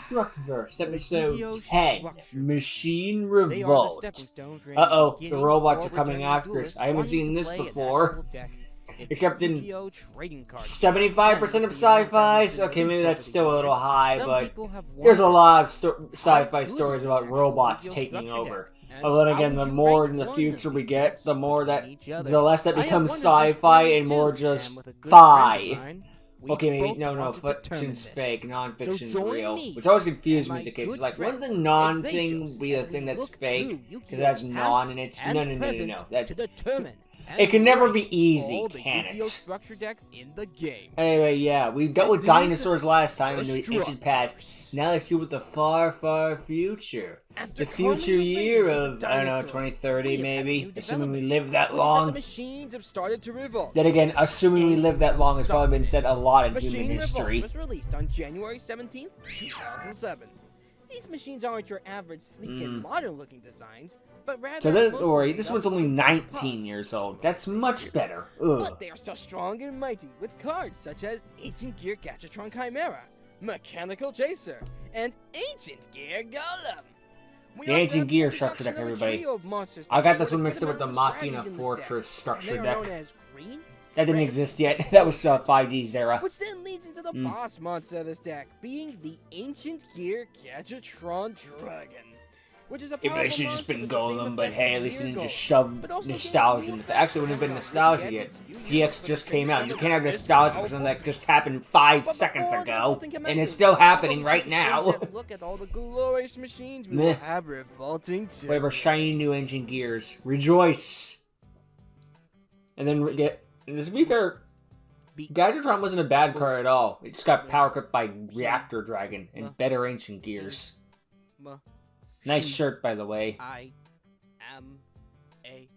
Structverse, episode 10, Machine Revolt. Uh-oh, the robots are coming after us. I haven't seen this before. Except in 75% of sci-fis? Okay, maybe that's still a little high, but there's a lot of sci-fi stories about robots taking over. Although then again, the more in the future we get, the less that becomes sci-fi and more just fi. Okay, maybe, no, fiction's fake, non-fiction's real. Which always confused me as a kid. It's like, wouldn't the non-thing be the thing that's fake? Because it has non in it? No. It can never be easy, can it? Anyway, yeah, we dealt with dinosaurs last time in the ancient past. Now let's see what the far, far future. The future year of, I don't know, 2030 maybe? Assuming we live that long. Then again, assuming we live that long has probably been said a lot in human history. Was released on January 17th, 2007. These machines aren't your average sleek and modern-looking designs, but rather... So don't worry, this one's only 19 years old. That's much better. Ugh. But they are so strong and mighty, with cards such as Ancient Gear Gadgetron Chimera, Mechanical Chaser, and Ancient Gear Golem. The Ancient Gear structure deck, everybody. I got this one mixed up with the Machina Fortress structure deck. That didn't exist yet. That was 5D's era. Which then leads into the boss monster of this deck, being the Ancient Gear Gadgetron Dragon. Which is a powerful monster. It should have just been Golem, but hey, at least it didn't just shove nostalgia in. Actually, it wouldn't have been nostalgia yet. GX just came out. You can't have nostalgia for something that just happened 5 seconds ago. And it's still happening right now. Look at all the glorious machines we will have revolting tips. Whatever shiny new Ancient Gears. Rejoice! And then get... To be fair, Gadgetron wasn't a bad card at all. It just got power cut by Reactor Dragon and better Ancient Gears. Nice shirt, by the way. I am a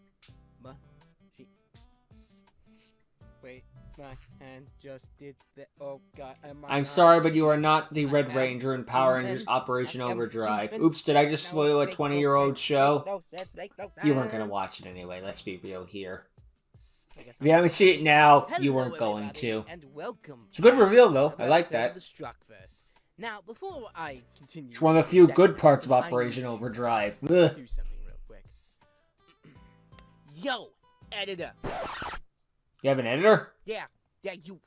machine. Wait, my hand just did that. Oh god, I'm sorry, but you are not the Red Ranger in Power Rangers Operation Overdrive. Oops, did I just spoil a 20-year-old show? You weren't gonna watch it anyway, let's be real here. If you haven't seen it now, you weren't going to. It's a good reveal, though. I like that. Now, before I continue, it's one of the few good parts of Operation Overdrive. Ugh. Do something real quick. Yo, editor. You have an editor? Yeah, you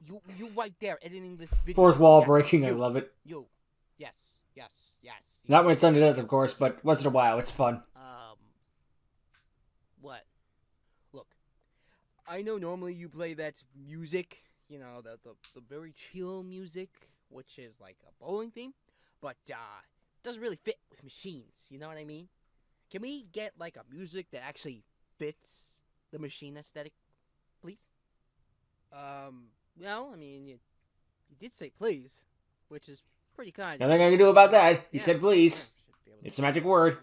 right there editing this video. Fourth wall breaking, I love it. Yes. Not when it's done to death, of course, but once in a while, it's fun. What? Look, I know normally you play that music, you know, the very chill music, which is like a bowling theme, but doesn't really fit with machines, you know what I mean? Can we get like a music that actually fits the machine aesthetic, please? Well, I mean, you did say please, which is pretty kind. Nothing I can do about that. You said please. It's a magic word.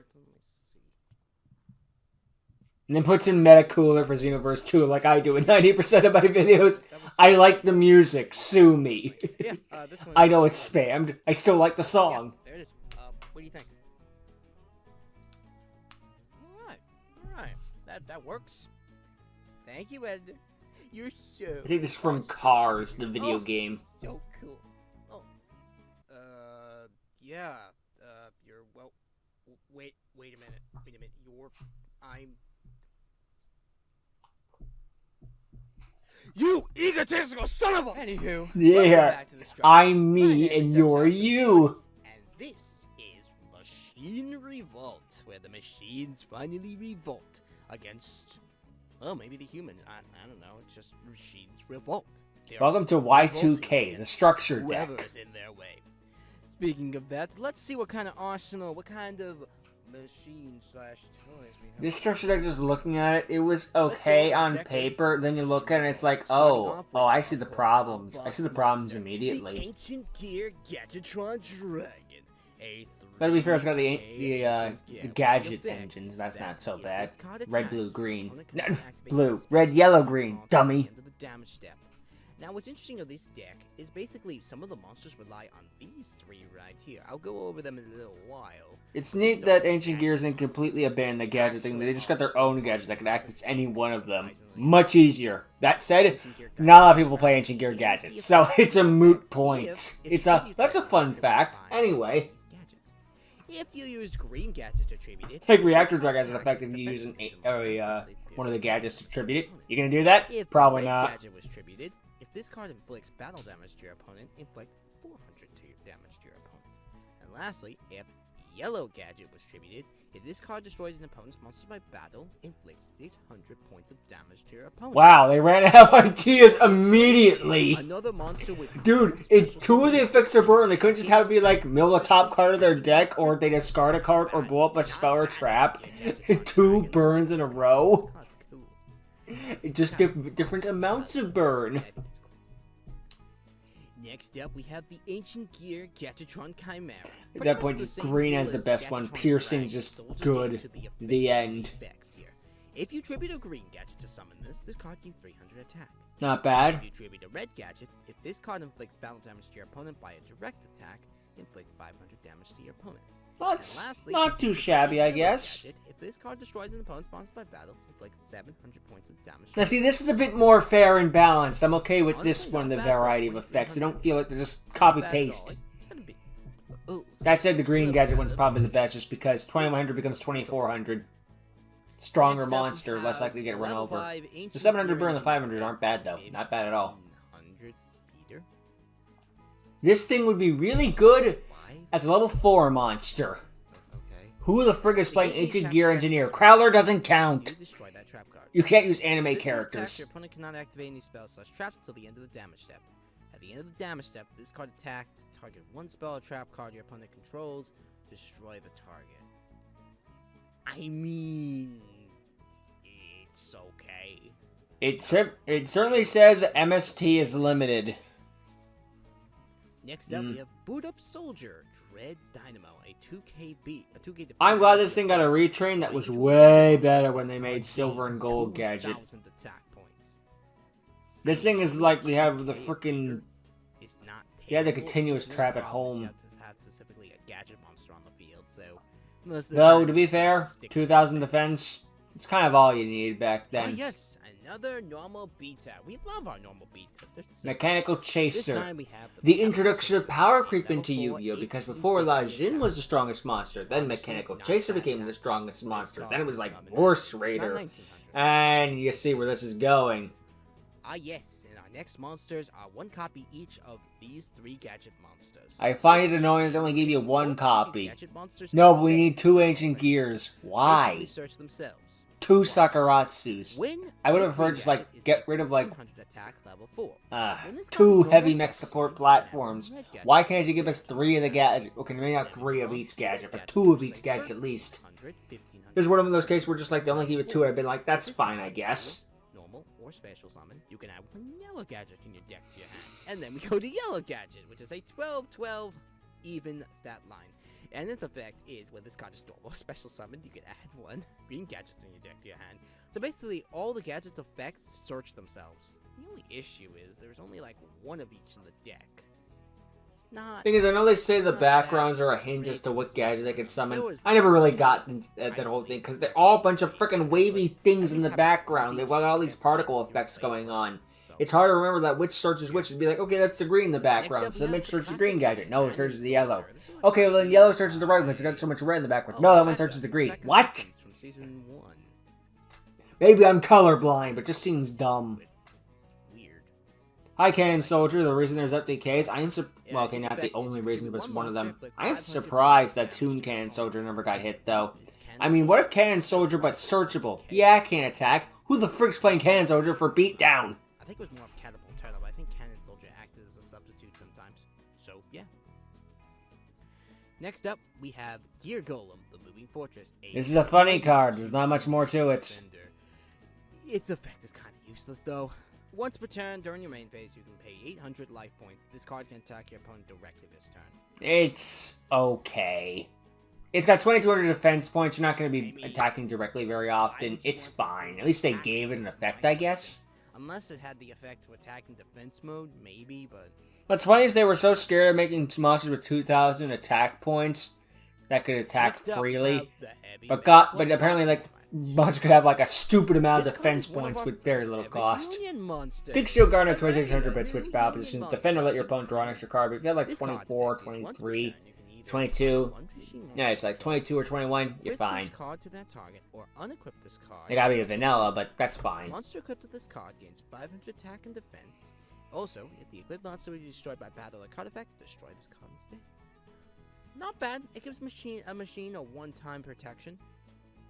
And then puts in Meta Cooler for Xenoverse 2 like I do in 90% of my videos. I like the music. Sue me. Yeah, I know it's spammed. I still like the song. Yeah, there it is. What do you think? Alright. That works. Thank you, editor. You're so... I think this is from Cars, the video game. So cool. Oh. Yeah. You're... Well... Wait a minute. You egotistical son of a... Anywho. Yeah. I'm me and you're you. And this is Machine Revolt, where the machines finally revolt against, well, maybe the humans. I don't know. It's just machines revolt. Welcome to Y2K, the structure deck. Whoever is in their way. Speaking of that, let's see what kind of arsenal, what kind of machine/toys we have. This structure deck, just looking at it, it was okay on paper. Then you look at it, and it's like, oh, I see the problems. I see the problems immediately. The Ancient Gear Gadgetron Dragon. Gotta be fair, it's got the gadget engines. That's not so bad. Red, blue, green. Blue, red, yellow, green. Dummy. Now, what's interesting of this deck is basically some of the monsters rely on these three right here. I'll go over them in a little while. It's neat that Ancient Gears didn't completely abandon the gadget thing. They just got their own gadget that can act as any one of them. Much easier. That said, not a lot of people play Ancient Gear gadgets, so it's a moot point. That's a fun fact. Anyway, If you use green gadget to tribute it, Like reactor drug has an effect if you use one of the gadgets to tribute it. You gonna do that? If Probably red not. gadget was tributed, if this card inflicts battle damage to your opponent, inflict 400 damage to your opponent. And lastly, if yellow gadget was tributed, if this card destroys an opponent's monster by battle, inflicts 600 points of damage to your opponent. Wow, they ran out of ideas immediately. Another monster with Dude, if two of the effects are burn, they couldn't just have it be like mill a top card of their deck, or they discard a card, or blow up a spell or trap. 2 burns in a row. Just different amounts of burn. Next up, we have the Ancient Gear Gadgetron Chimera. At that point, just green has the best one. Piercing's just good. The end. If you tribute a green gadget to summon this card gains 300 attack. Not bad. If you tribute a red gadget, if this card inflicts battle damage to your opponent by a direct attack, inflict 500 damage to your opponent. That's lastly, not too shabby, I guess. Gadget, if this card destroys an opponent's monster by battle, inflict 700 points of damage. Now see, this is a bit more fair and balanced. I'm okay with this one, the variety of effects. I don't feel like they're just copy-paste. That said, the green gadget one's probably the best, just because 2100 becomes 2400. Stronger monster, less likely to get run over. The 700 burn and the 500 aren't bad, though. Not bad at all. This thing would be really good as a level 4 monster. Who the frig is playing Ancient Gear Engineer? Crowler doesn't count. You can't use anime characters. Your opponent cannot activate any spells / traps until the end of the damage step. At the end of the damage step, this card attacked, target 1 spell or trap card your opponent controls, destroy the target. I mean, it's okay. It certainly says MST is limited. Next up, we have Boot Up Soldier, Dread Dynamo, a 2K beat, a 2K. I'm glad this thing got a retrain. That was way better when they made silver and gold gadget. This thing is like we have the freaking. Yeah, the continuous trap at home. Though, to be fair, 2000 defense, it's kind of all you needed back then. Oh, yes, another normal beta. We love our normal betas. Mechanical Chaser. The introduction of power creep into Yu-Gi-Oh! Because before Lajin was the strongest monster, then Mechanical Chaser became the strongest monster, then it was like Force Raider. And you see where this is going. Ah, yes, and our next monsters are 1 copy each of these 3 gadget monsters. I find it annoying that they only give you 1 copy. No, but we need 2 Ancient Gears. Why? 2 Sakaratsus. I would have preferred just like get rid of like 2 heavy mech support platforms. Why can't you give us 3 of the gadgets? Okay, maybe not 3 of each gadget, but 2 of each gadget at least. There's one of those cases where just like they only give it 2. I've been like, that's fine, I guess. Or special summon, you can add 1 yellow gadget in your deck to your hand. And then we go to yellow gadget, which is a 12-12 even stat line. And its effect is when this card is normal or special summoned, you can add 1 green gadget in your deck to your hand. So basically, all the gadget's effects search themselves. The only issue is there's only like 1 of each in the deck. Thing is, I know they say the backgrounds are a hint as to what gadget they can summon. I never really got that whole thing, because they're all a bunch of freaking wavy things in the background. They've got all these particle effects going on. It's hard to remember that which searches which. It'd be like, okay, that's the green in the background, so then which searches the green gadget? No, it searches the yellow. Okay, well then yellow searches the red one, so that's so much red in the background. No, that one searches the green. What? Maybe I'm colorblind, but it just seems dumb. Hi, Cannon Soldier. The reason there's FDKs, well, okay, not the only reason, but it's one of them. I'm surprised that Toon Cannon Soldier never got hit, though. I mean, what if Cannon Soldier but searchable? Yeah, it can't attack. Who the frick's playing Cannon Soldier for beatdown? I think it was more of Catapult Turtle, but I think Cannon Soldier acted as a substitute sometimes. So, yeah. Next up, we have Gear Golem, the Moving Fortress. This is a funny card. There's not much more to it. Its effect is kind of useless, though. Once per turn, during your main phase, you can pay 800 life points. This card can attack your opponent directly this turn. It's okay. It's got 2200 defense points. You're not going to be attacking directly very often. It's fine. At least they gave it an effect, I guess. Unless it had the effect to attack in defense mode, maybe, but... What's funny is they were so scared of making monsters with 2000 attack points that could attack freely. But apparently, like... monster could have like a stupid amount of defense points with very little cost. Big Shield Guard at 2600 bit switch battle positions. Defender, let your opponent draw an extra card. But if you have like 24, 23, either 22. one machine Yeah, it's like 22 or 21. You're equip fine. this card to that target, or unequip this card. It gotta be a vanilla, but that's fine. Monster equipped with this card gains 500 attack and defense. Also, if the equipped monster will be destroyed by battle or card effect, destroy this card instead. Not bad. It gives a machine a one-time protection.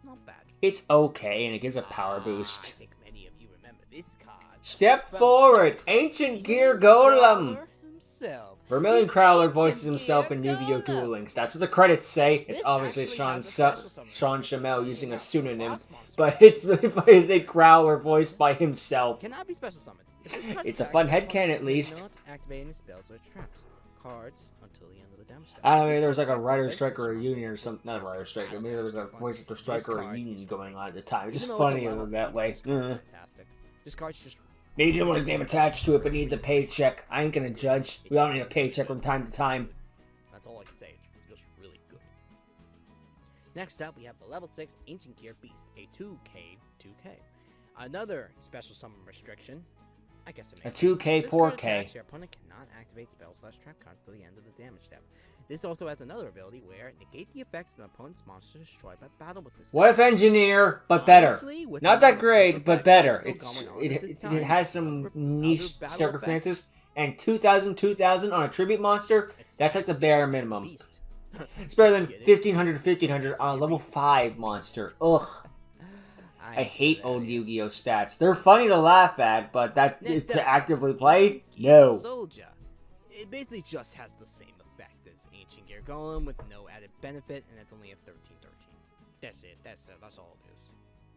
Not bad. It's okay, and it gives a power I boost. think many of you remember this card. Step forward! Ancient Gear Golem! Himself. Vermilion Crowler voices himself in Yu-Gi-Oh! Duel Links. That's what the credits say. It's This obviously actually Sean has a special summon Sean machine. Shamel using a pseudonym, Boss monster. but it's really funny to say Crowler voiced by himself. Cannot be special summoned. If this card It's a attacks, fun the headcanon opponent at least. cannot activate any spells or traps. Cards until the end of the damage step. I don't know, This there was like card a attacks Writer defense Striker response reunion or against something. Not a monsters. Writer Striker. Maybe there was a Voice of the This Striker card reunion is going on at the really time. It's just Even though it's a funny level that 8, way. this card's fantastic. This card's just He didn't want his name attached to it, but he needed the paycheck. I ain't gonna judge. We all need a paycheck from time to time. That's all I can say. It's just really good. Next up, we have the level 6 Ancient Gear Beast, a 2K 2K. Another special summon restriction. I guess it makes A 2K, sense. This card 4K. attacks, your opponent cannot activate spell/trap cards till the end of the damage step. This also has another ability where negate the effects of an opponent's monster destroyed by battle with this What if Engineer, but better? Honestly, with Not the that amount of great, effect but better. still It's going on at this it time, has some other niche battle circumstances. And 2000 on a tribute monster, It's that's like the bare minimum. beast. It's better than Get it? 1500 on a level 5 monster. Ugh. I hate old Yu-Gi-Oh stats. They're funny to laugh at, but that is Next to up, actively play? Ancient Gear No. Soldier. It basically just has the same effect as Ancient Gear Golem with no added benefit, and it's only a 13/13. That's it. That's all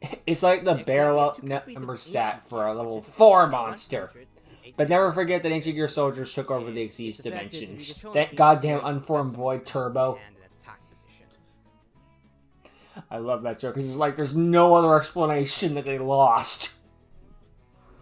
it is. It's like the Next bare up, we have two copies of number Ancient stat for a Gear, level which is 4 100 monster. and 8 But never forget that Ancient Gear Soldiers took over the Its Exceed effect is if you dimensions. control an That Ancient goddamn Gear, Unformed press Void summon Turbo. and an attack position. I love that joke, because it's like there's no other explanation that they lost.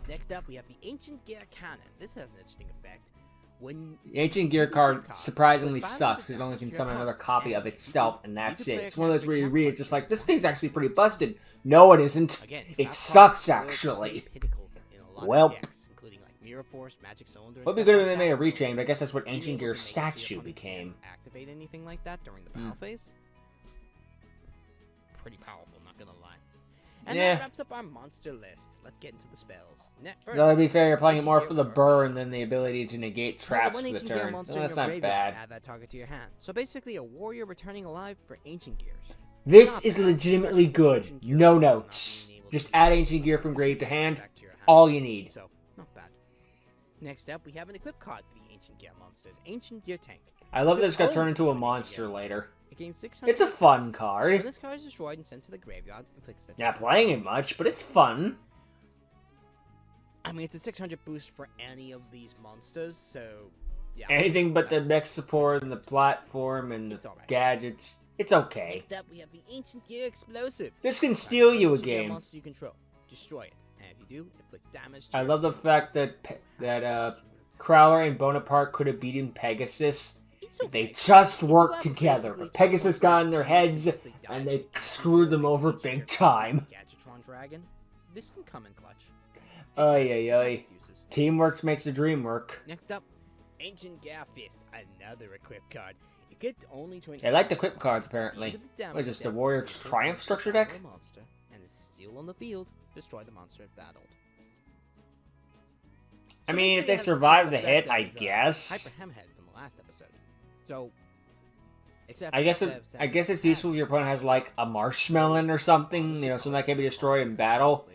Next up, we have the Ancient Gear Cannon. This has an interesting effect. When The Ancient Gear card surprisingly sucks, because it only can summon another copy of itself, and that's it. It's one of those where you read it's just like, this thing's actually pretty busted. No, it isn't. Again, It that sucks, card is actually. really pinnacle in a lot of Welp. decks, including like Mirror Force, Magic Cylinder. and Would be stuff good if like they made a that, so rechain, but I guess that's what being Ancient able Gear to make it so your statue opponent can't became. Activate anything like that during the battle phase. Pretty powerful, not gonna lie. And Yeah. that wraps up our monster list. Let's get into the spells. First, Though to be fair, you're playing it more Ancient for Gear the first. burn than the ability to negate traps One for the Ancient Gear turn. monster Well, in that's your not graveyard, bad. add that target to your hand. So basically, a warrior returning alive for Ancient Gears. This Not is bad. legitimately Especially good. Ancient Gear No not notes. being able Just to add use Ancient Gear from spells grave to back hand. to your hand. All you need. So, not bad. Next up, we have an equip card for the Ancient Gear monsters. Ancient Gear Tank. I love that it's got Oh, turned into a Ancient monster Gear. later. It gains 600. It's a fun When card. this card is destroyed and sent to the graveyard, inflicts a Not playing it much, but it's fun. I mean, it's a 600 boost for any of these monsters, so yeah. Anything but the that's- mech support and the platform and It's the alright. gadgets. It's okay. Next up, we have the Ancient Gear Explosive. This can steal you a Ancient Gear game. monster you control. Destroy it, and if you do, inflict damage. To I your love the opponent. fact that Crowler and Bonaparte could have beaten Pegasus. It's If they okay. just If you worked have together. basically But Pegasus got in their heads basically and died they to screwed them over Ancient big Gear time. Gadgetron Dragon. This can come in clutch. Ay, It ay, has ay. its uses. Teamwork makes the dream work. Next up, Ancient Gear Fist, another equip card. It gets only 20. I like the equip cards, apparently. What is this, the Warrior Triumph structure deck? Monster, and is still on the field. Destroy the monster if battled. I So mean, if basically they it has the survive same the effect hit, I as, guess. Hyper Hamhead from the last episode. So, except I guess instead of I guess it's sending useful if your opponent has like a marshmallow or something, you know, something that can be destroyed in battle.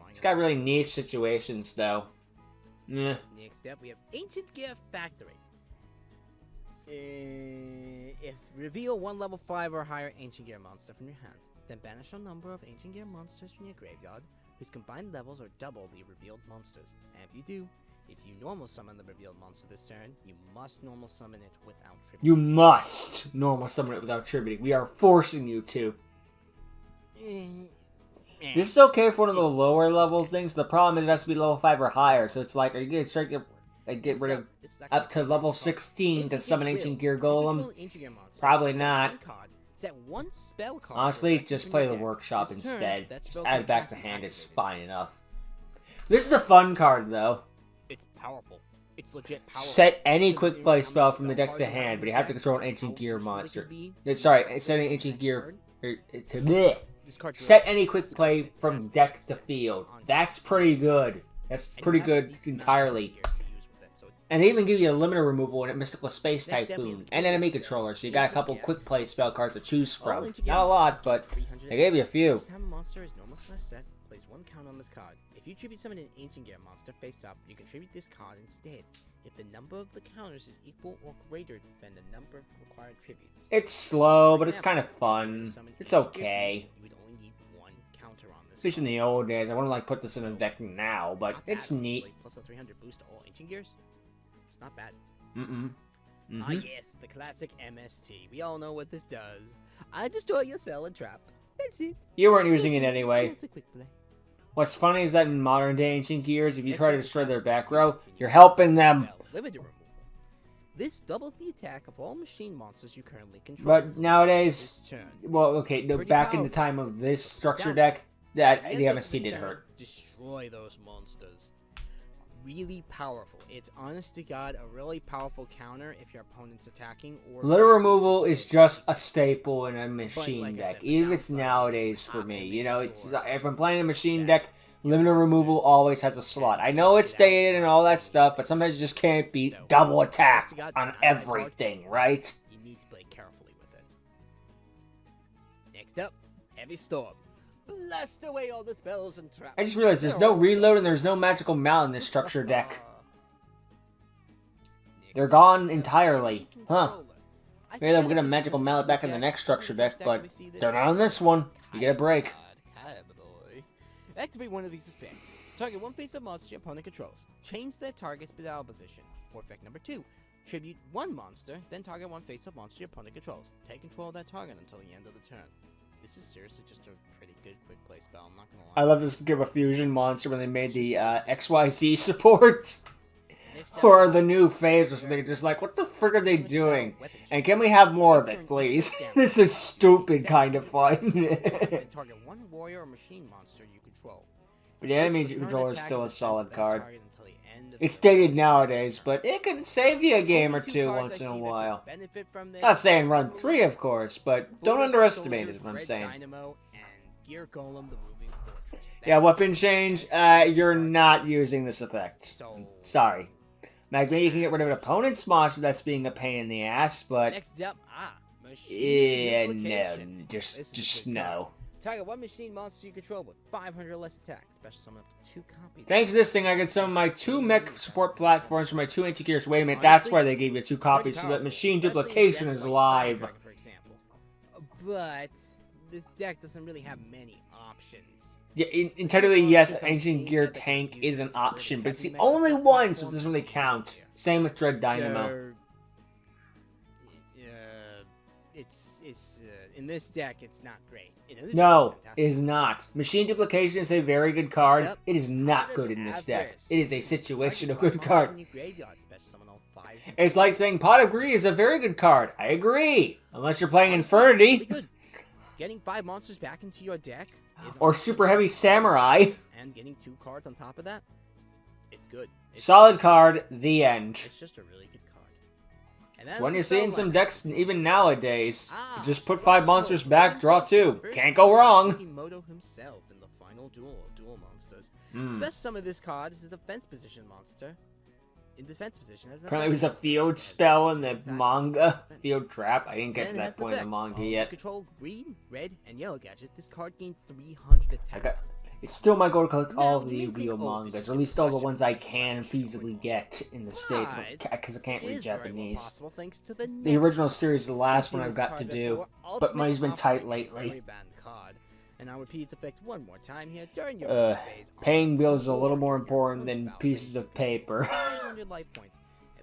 It's got really niche situations, though. Yeah. Next up, we have Ancient Gear Factory. If reveal one level 5 or higher Ancient Gear monster from your hand, then banish a number of Ancient Gear monsters from your graveyard whose combined levels are double the revealed monsters. And if you do, if you normal summon the revealed monster this turn, you must normal summon it without tributing. You must normal summon it without tributing. We are forcing you to. This is okay for one of the lower level things. The problem is it has to be level 5 or higher. So it's like, are you going to start get rid of up to level 16 to summon Ancient Gear Golem? Probably not. Honestly, just play the workshop instead. Just add it back to hand is fine enough. This is a fun card, though. It's powerful. It's legit powerful. Set any quick play spell from the deck to hand, but you have to control an ancient gear monster. Sorry, set an ancient gear. Set any quick play from deck to field. That's pretty good. That's pretty good entirely. And they even give you a limiter removal and a Mystical Space Typhoon, and enemy controller, so you got a couple quick play spell cards to choose from. Not a lot, but they gave you a few. This time a monster is normal slash set, place 1 count on this card. If you tribute summon an Ancient Gear monster face up, you can tribute this card instead. If the number of the counters is equal or greater than the number of required tributes. It's slow, but it's kind of fun. It's okay. You would only need 1 counter on this. At least in the old days, I wouldn't like put this in a deck now, but it's neat. Plus a 300 boost to all Ancient Gears. It's not bad. Ah Mhm. yes, the classic MST. We all know what this does. I destroy your spell and trap. That's it. You weren't using it anyway. Just a quick play. What's funny is that in modern day Ancient Gears, if you try to destroy their back row, you're helping them. Well, limited removal. This doubles the attack of all machine monsters you currently control. But nowadays, This turn. well, okay, no, Pretty back in the powerful. time of this structure deck, that And the this MST did turn, hurt. Destroy those monsters. Really powerful. It's honest to God a really powerful counter if your opponent's attacking or. Litter removal is just a staple in a But machine like I deck, said, the even if it's downside nowadays is for have to me. make You know, it's sure if I'm playing a machine that deck, limiter removal always has a slot. I know it's dated and all that stuff, but sometimes you just can't beat double attack on everything, right? You need to play carefully with it. Next up, Heavy Storm. Blast away all the spells and traps. I just realized there's no reload and there's no magical mallet in this structure deck. They're gone entirely. Huh. Maybe they'll get a magical mallet back in the next structure deck, but they're not on this one. You get a break. Activate one of these effects. Target 1 face-up monster your opponent controls. Change their target's battle position. Or effect number 2. Tribute 1 monster, then target 1 face-up monster your opponent controls. Take control of that target until the end of the turn. This is seriously just a pretty good quick play spell, I'm not gonna lie. I love this give a fusion monster when they made the XYZ support. Or the new phase or something, just like, what the frick are they doing? And can we have more of it, please? This is stupid kind of fun. Target 1 warrior or machine monster you control. But the enemy controller is still a solid card. It's dated nowadays, but it can save you a game or two once in a while. Not saying run 3, of course, but don't underestimate it, is what I'm saying. Yeah, weapon change, you're not using this effect. Sorry. Like, maybe you can get rid of an opponent's monster that's being a pain in the ass, but... Next up, yeah, no, just no. Target 1 machine monster you control with 500 less attack. Special summon up to 2 copies. Thanks to this thing, I get some of my 2 mech support platforms for my 2 Ancient Gears. Wait a minute, that's why they gave you 2 copies, so that machine duplication is live. For example. But this deck doesn't really have many options. Yeah, entirely, yes, Ancient Gear Tank is an option, but it's the only one, so it doesn't really count. Same with Dread Dynamo. It's in this deck, it's not great. No, it is not. Machine Duplication is a very good card. It is not good in this deck. It is a situational good card. It's like saying Pot of Greed is a very good card. I agree. Unless you're playing Infernity. Getting 5 monsters back into your deck. Or Super Heavy Samurai. And getting 2 cards on top of that. It's good. Solid card, the end. It's just a really good card. And when you see in some decks, even nowadays, just put 5 monsters back, draw 2. Can't go wrong. Moto himself in the final duel monsters. The best sum of this card is a defense position monster. In defense position, apparently it was a field spell in the manga. Field trap. I didn't get to that point in the manga yet. Control green, red, and yellow gadget. This card gains 300 attack. It's still my goal to collect all of the Yu-Gi-Oh mangas, or at least all the ones I can feasibly get in the States, because I can't read Japanese. The original series is the last one I've got to do, but money's been tight lately. And I'll repeat its effect one more time here during your phase. Paying bills is a little more important than pieces of paper. 100 life points.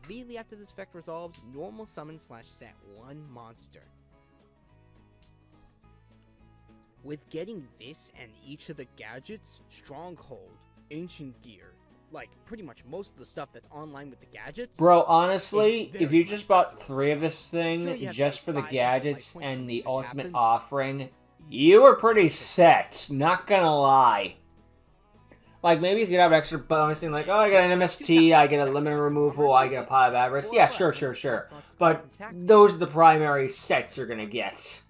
Immediately after this effect resolves, normal summon / set 1 monster. With getting this and each of the gadgets, Stronghold, Ancient Gear, like pretty much most of the stuff that's online with the gadgets. Bro, honestly, if you just bought 3 of this thing just for the gadgets and the ultimate offering, you were pretty set, not gonna lie. Like, maybe you could have an extra bonus thing, like, oh, I get an MST, I get a limit removal, I get a pile of avarice. Yeah, sure. But those are the primary sets you're gonna get.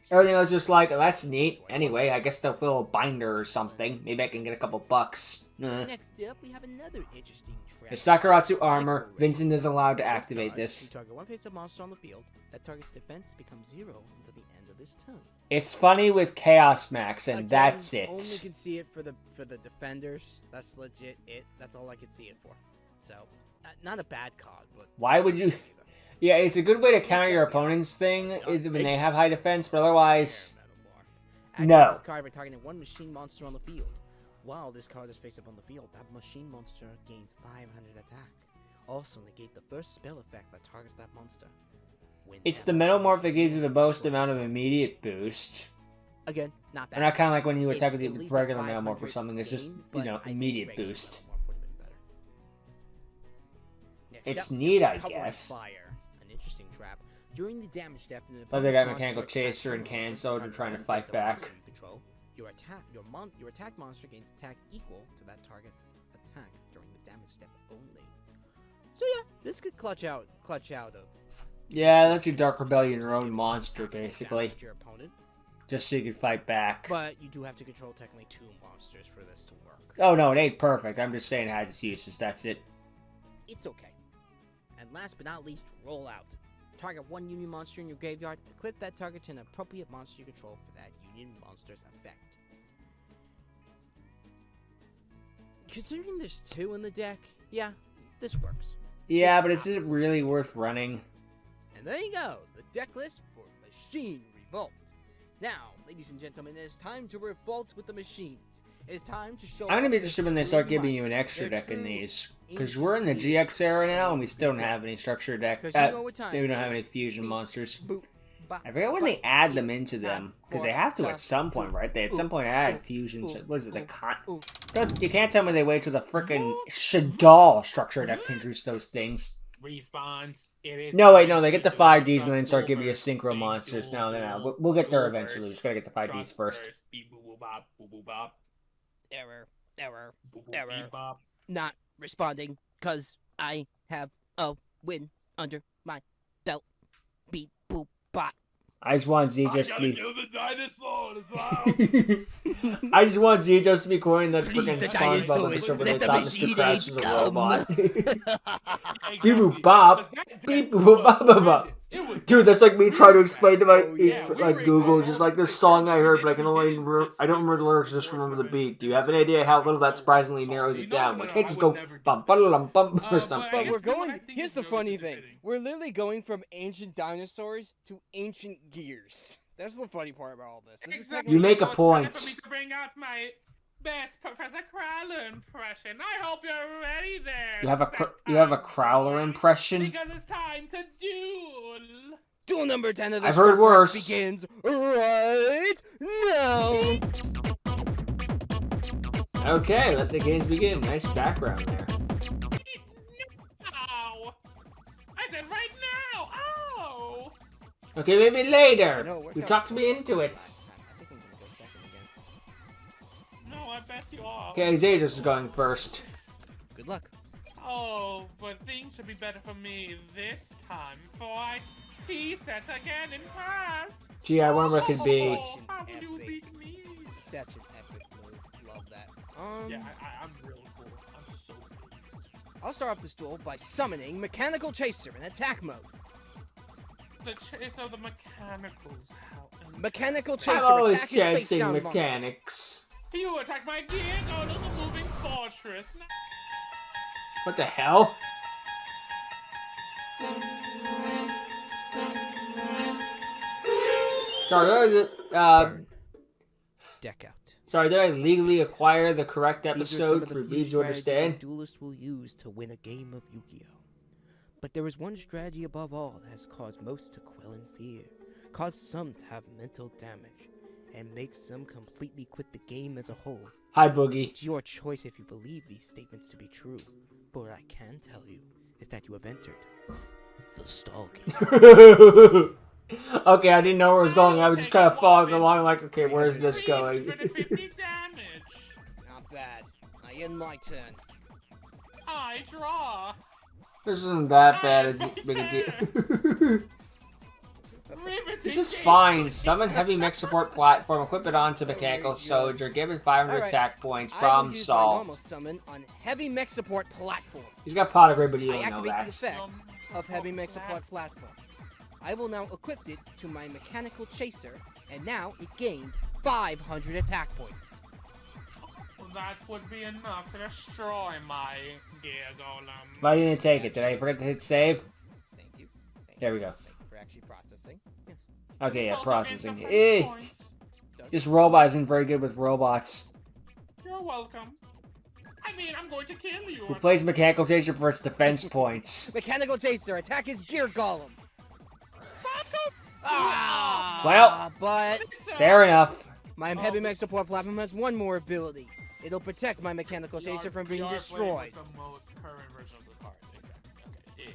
Everything else is just like, oh, that's neat. Anyway, I guess they'll fill a binder or something. Maybe I can get a couple bucks. Next up, we have another interesting trap. The Sakuratsu armor. Vincent is allowed to activate this. You target one face-up monster on the field. That target's defense becomes 0 until the end of this turn. It's funny with Chaos Max, and Again, that's it. Only can see it for the defenders. That's legit it. That's all I can see it for. So, not a bad card, but why would you? Yeah, it's a good way to counter your opponent's thing when they have high defense, but otherwise, no. This card by targeting one machine monster on the field. While this card is face up on the field, that machine monster gains 500 attack. Also negate the first spell effect that targets that monster. It's the Metamorph that gives you the most amount of immediate boost. Again, not bad. And not kind of like when you attack with the regular Metamorph or something. It's just, you know, immediate boost. It's neat, I guess. Fire, an interesting trap. During the damage step, but they got Mechanical Chaser and Cannon Soldier trying to fight back. Your attack monster gains attack equal to that target's attack during the damage step only. So yeah, this could clutch out a. Yeah, that's your Dark Rebellion, your own monster, basically. Your opponent. Just so you can fight back. But you do have to control technically 2 monsters for this to work. Oh no, it ain't perfect. I'm just saying it has its uses. That's it. It's okay. And last but not least, roll out. Target one union monster in your graveyard. Equip that target to an appropriate monster you control for that union monster's effect. Considering there's 2 in the deck, yeah, this works. Yeah, but is it really worth running? And there you go, the deck list for Machine Revolt. Now, ladies and gentlemen, it is time to revolt with the machines. It is time to show. I'm gonna be interested when they start giving you an extra deck in these, because we're in the GX era now, and we still don't have any structure deck. We don't have any fusion monsters. I forget when they add them into them, because they have to at some point, right? They at some point add fusions. What is it? You can't tell me they wait till the frickin' Shadal structure deck to introduce those things. Respawns. No, wait, no, they get the 5Ds and then start giving you synchro monsters. No. We'll get there eventually. We just gotta get the 5Ds first. Error. Not responding, because I have a win under my belt. Beep, boop, bot. I just want Zejos to be. Kill the dinosaur as well. I just want Zejos to be coining that freaking SpongeBob episode where they thought Mr. Krabs was a robot. Beep boop bop. Beep boop bop bop bop. Dude, that's like me trying to explain to my Google just like this song I heard, but I don't remember the lyrics, just remember the beat. Do you have any idea how little that surprisingly narrows it down? We can't just go bum bum bum or something. But we're going. Here's the funny thing: we're literally going from ancient dinosaurs to ancient gears. That's the funny part about all this. You make a point. For me to bring out my best Professor Crowler impression. I hope you're ready there. You have a Crowler impression? Because it's time to duel. Duel number 10 of the I've heard worse. Begins right now. Okay, let the games begin. Nice background there. Ow! I said right now. Ow! Okay, maybe later. No, You talked me into it. I think I'm gonna go second again. No, I bet you are. Okay, Zejos is going first. Good luck. Oh, but things should be better for me this time, for I T-set again in class. Gee, I wonder what it could be. How will you beat me? Such an epic move. Love that. Yeah, I'm really cool. I'm so pleased. I'll start off this duel by summoning Mechanical Chaser in attack mode. The Chaser of the mechanicals. Mechanical Chaser I'm always attack is face chancing down mechanics. You attack my gear, go to the moving fortress. What the hell? Sorry, Deck out. sorry, did I legally acquire the correct These are some episode of the for few these to strategies understand? a duelist will use to win a game of Yu-Gi-Oh! But there is one strategy above all that has caused most to quell in fear, caused some to have mental damage, and makes some completely quit the game as a whole. Hi, Boogie. It's your choice if you believe these statements to be true, but what I can tell you is that you have entered the stall game. Okay, I didn't know where it was going. I was just kind of following along like, okay, where's this going? 350 damage. Not bad. Now and my turn. I draw. This isn't that bad a big a deal. This is fine. Summon heavy mech support platform, equip it onto mechanical soldier, give it 500 attack points, problem solved. Normal summon on heavy mech support platform. He's got pot of grid, but you don't know activate that. the effect of heavy mech support platform. I will now equip it to my mechanical chaser, and now it gains 500 attack points. That would be enough to destroy my gear golem. Why didn't it take it? Did I forget to hit save? Thank you. There we go. Thank you for actually processing. Yes. Okay, yeah, Also processing. gains the first points. This robot isn't very good with robots. You're welcome. I mean, I'm going to kill you. Who plays mechanical chaser for its defense points? Mechanical chaser, attack his gear golem. Well, but fair enough. my heavy mech support platform has one more ability. It'll protect my mechanical chaser from being destroyed. The most current version of the card. Exactly. Okay.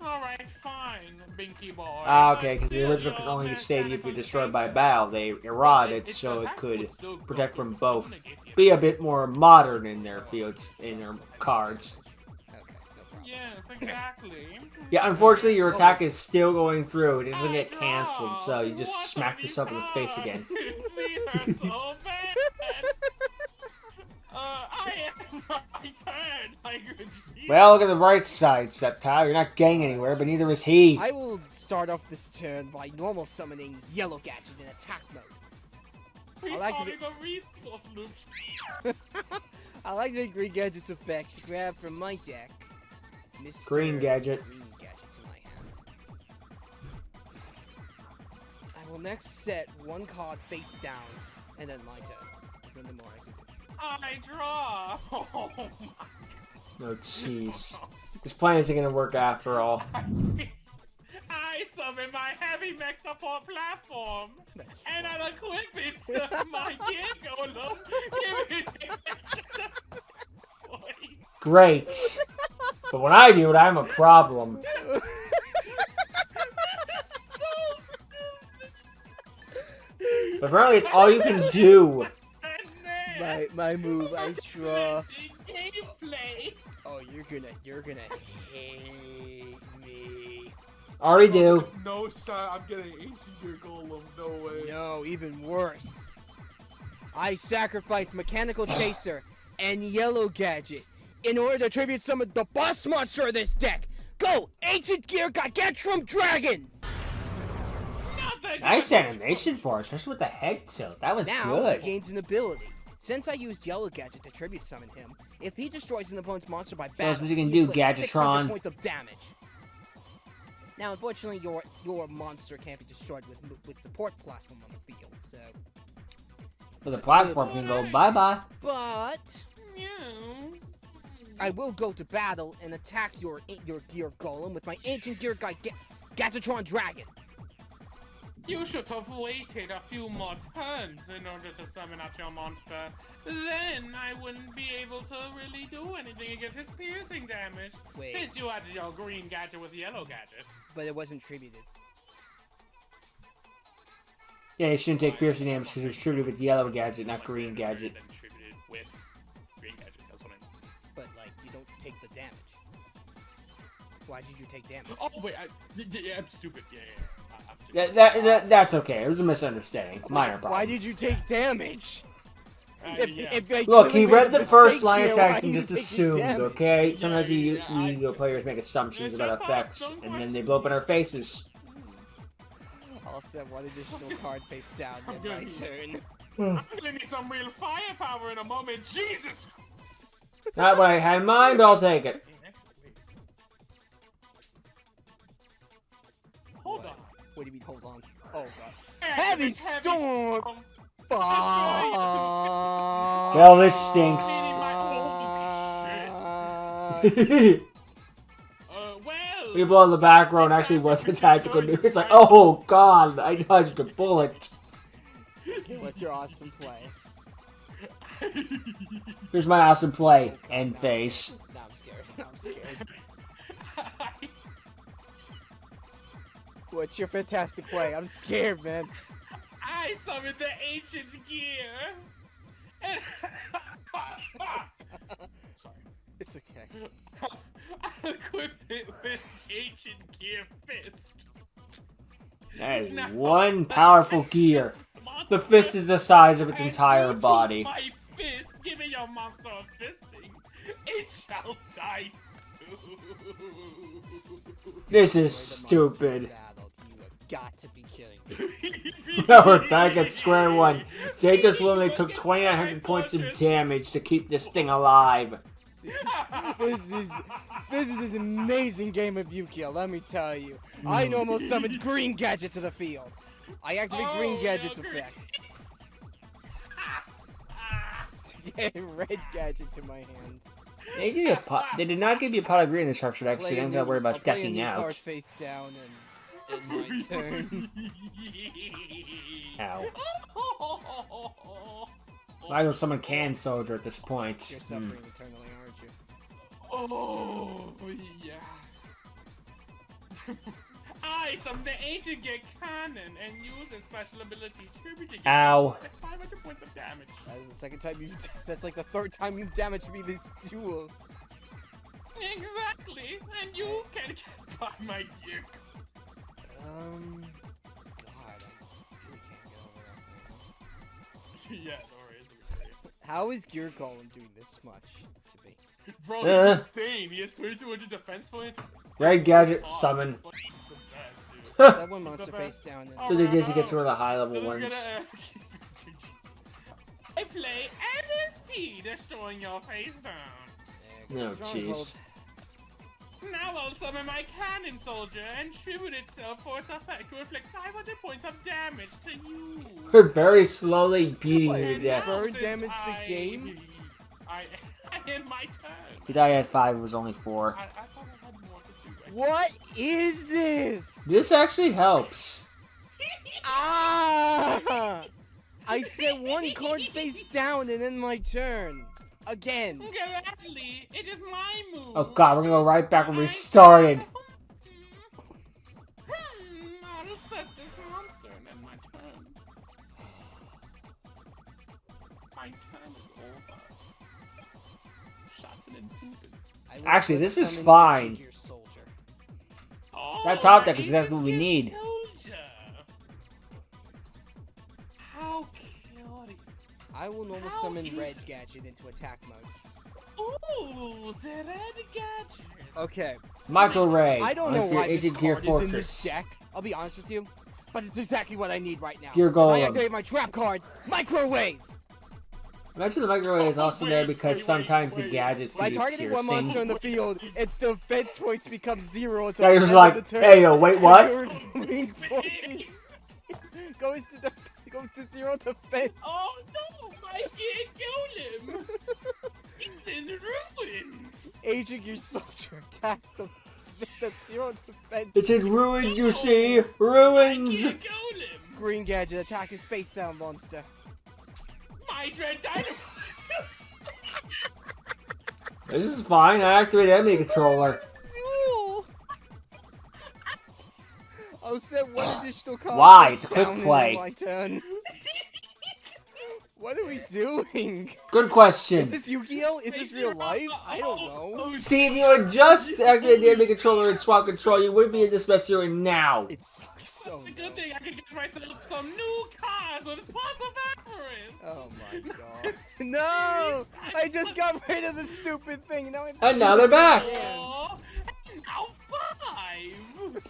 Yeah. Alright, fine, Binky boy. Ah, okay, because the original could only save you if you're destroyed by battle. They eroded it so it could protect from both. Be a bit more modern in their fields, in their cards. Okay, no problem. Yes, exactly. Yeah, unfortunately, your attack is still going through. It doesn't get cancelled, so you just smack yourself in the face again. These are so bad. I am my turn. Like, Well, look at the bright side, Septile. You're not getting anywhere, but neither is he. I will start off this turn by normal summoning Yellow Gadget in attack mode. Please like tell to me the resource loop. I like the Green Gadget's effect to grab from my deck. Mr. Green Gadget. Green Gadget to my hand. I will next set one card face down, and then my turn. There's nothing more I can do. I draw. Oh my. No, jeez. This plan isn't gonna work after all. I summon my heavy mech support platform, That's and I'll equip it to my gear golem. Give it. Great. But when I do it, I'm a problem. But apparently it's all you can do. my move. I draw. Gameplay. Oh, you're gonna hate me. Already do. No, sir, I'm getting ancient gear golem. No way. No, even worse. I sacrifice Mechanical Chaser and Yellow Gadget in order to tribute summon the boss monster of this deck. Go, Ancient Gear Gargantuan Dragon! Nice animation for it, especially with the head tilt. That was Now good. he gains an ability. Since I used Yellow Gadget to tribute summon him, if he destroys an opponent's monster by battle, what you can he do, inflicts 600 Gadgetron. points of damage. Now, unfortunately, your monster can't be destroyed with support platform on the field, so. For the platform, you can go bye-bye. But Yes. I will go to battle and attack your Gear Golem with my Ancient Gear Gadgetron Dragon. You should have waited a few more turns in order to summon out your monster. Then I wouldn't be able to really do anything against his piercing damage. Wait. Since you had your green gadget with yellow gadget. But it wasn't tributed. Yeah, you shouldn't take piercing damage because it's tributed with yellow gadget, not green gadget. Then tributed with green gadget. That's what I mean. But, like, you don't take the damage. Why did you take damage? Oh wait, I'm stupid. Yeah. I'm stupid. That's okay. It was a misunderstanding. Minor problem. Why did you take damage? Yeah. Look, he read the first line here, of why text are and you just taking assumed, damage? okay? Sometimes we Yeah, players make assumptions Yes, about I effects, thought, and then they blow up in our faces. Also, one additional card face down I'm in gonna my need- turn. I'm gonna need some real firepower in a moment. Jesus. Not what I had in mind, but I'll take it. Hold on. What do you mean, hold on? Oh, God. Heavy Storm! Well, Well, this stinks. Well. We blow in the back row and actually was a tactical move. It's like, oh god, I dodged a bullet. What's your awesome play? Here's my awesome play. End phase. Now I'm scared. Now I'm scared. What's your fantastic play? I'm scared, man. I summoned the ancient gear, And sorry. It's okay. I'll equip it with Ancient Gear Fist. That is Now, one powerful gear. The fist is the size of its entire body. My fist, giving your monster a fisting. It shall die too. This is stupid. You have got to be kidding me. Now we're back at square one. Zathos Lily took 2,900 points of damage to keep this thing alive. This is an amazing game of Yu-Gi-Oh, let me tell you. I almost summoned Green Gadget to the field. I activate Green Gadget's effect. To get Red Gadget to my hand. They did not give you a pot of green instruction, actually. You don't have to worry about decking I'll play a new card out. face down and my turn. Ow. I know someone can soldier at this point. You're suffering eternally, aren't you? Oh, yeah. I summon the Ancient Gear Cannon and use a special ability Tribute to get Ow. 500 points of damage. That is the second time you. That's like the third time you've damaged me this duel. Exactly, and you can get by my gear. God, I really can't get over that thing. Yeah, Nora is great. How is Gear Golem doing this much to be? Bro, he's insane. He has 2,200 defense points. Red Gadget summon. The best, dude. Set one monster face down and So they gets one of the high level ones. I play MST, destroying your face down. No, jeez. Now I'll summon my Cannon Soldier and tribute itself for its effect to inflict 500 points of damage to you. We're very slowly beating you to death. Bird damage the game? I end my turn. He thought I had 5, it was only 4. I thought I had more to do. What is this? This actually helps. Ah! I set one card face down and then my turn. Again. Gladly, it is my move. Oh god, we're gonna go right back where we started. I'll set this monster and then my turn. My turn is over. Shot and pooping. Actually, this is fine. Oh, That top deck is the exactly what we Ancient need. Soldier. How chaotic. I will normal How summon is- Red Gadget into attack mode. Ooh, the red gadget. Okay. Micro Ray. I don't know onto your why this Ancient Gear card is in this Fortress. deck. I'll be honest with you, but it's exactly what I need right now. Gear If I Golem. activate my trap card, Microwave! Imagine the microwave is also there because sometimes the gadgets By can be targeting one piercing. monster in the field, its defense points become 0 until Yeah, the you're just end like, of the turn. hey yo, wait, what? So your remaining fortress goes to 0 defense. Oh no, my Gear Golem. It's in ruins. Aging your soldier attack the 0 defense. It's in ruins, you see? Ruins! Gear Golem. Green Gadget attack his face down monster. My dread dynamite. This is fine, I activated enemy controller. Duel. I'll set one additional card. Why? face It's a quick down and play. then my turn. What are we doing? Good question. Is this Yu-Gi-Oh? Is this real life? I don't know. See, if you had just activated the enemy controller and swap control, you wouldn't be in this mess you're in now. It sucks so It's a good much. thing I can get myself some new cars with pots of avarice. Oh my god. No! I just got rid of the stupid thing. Now And now they're back. Oh, and now 5.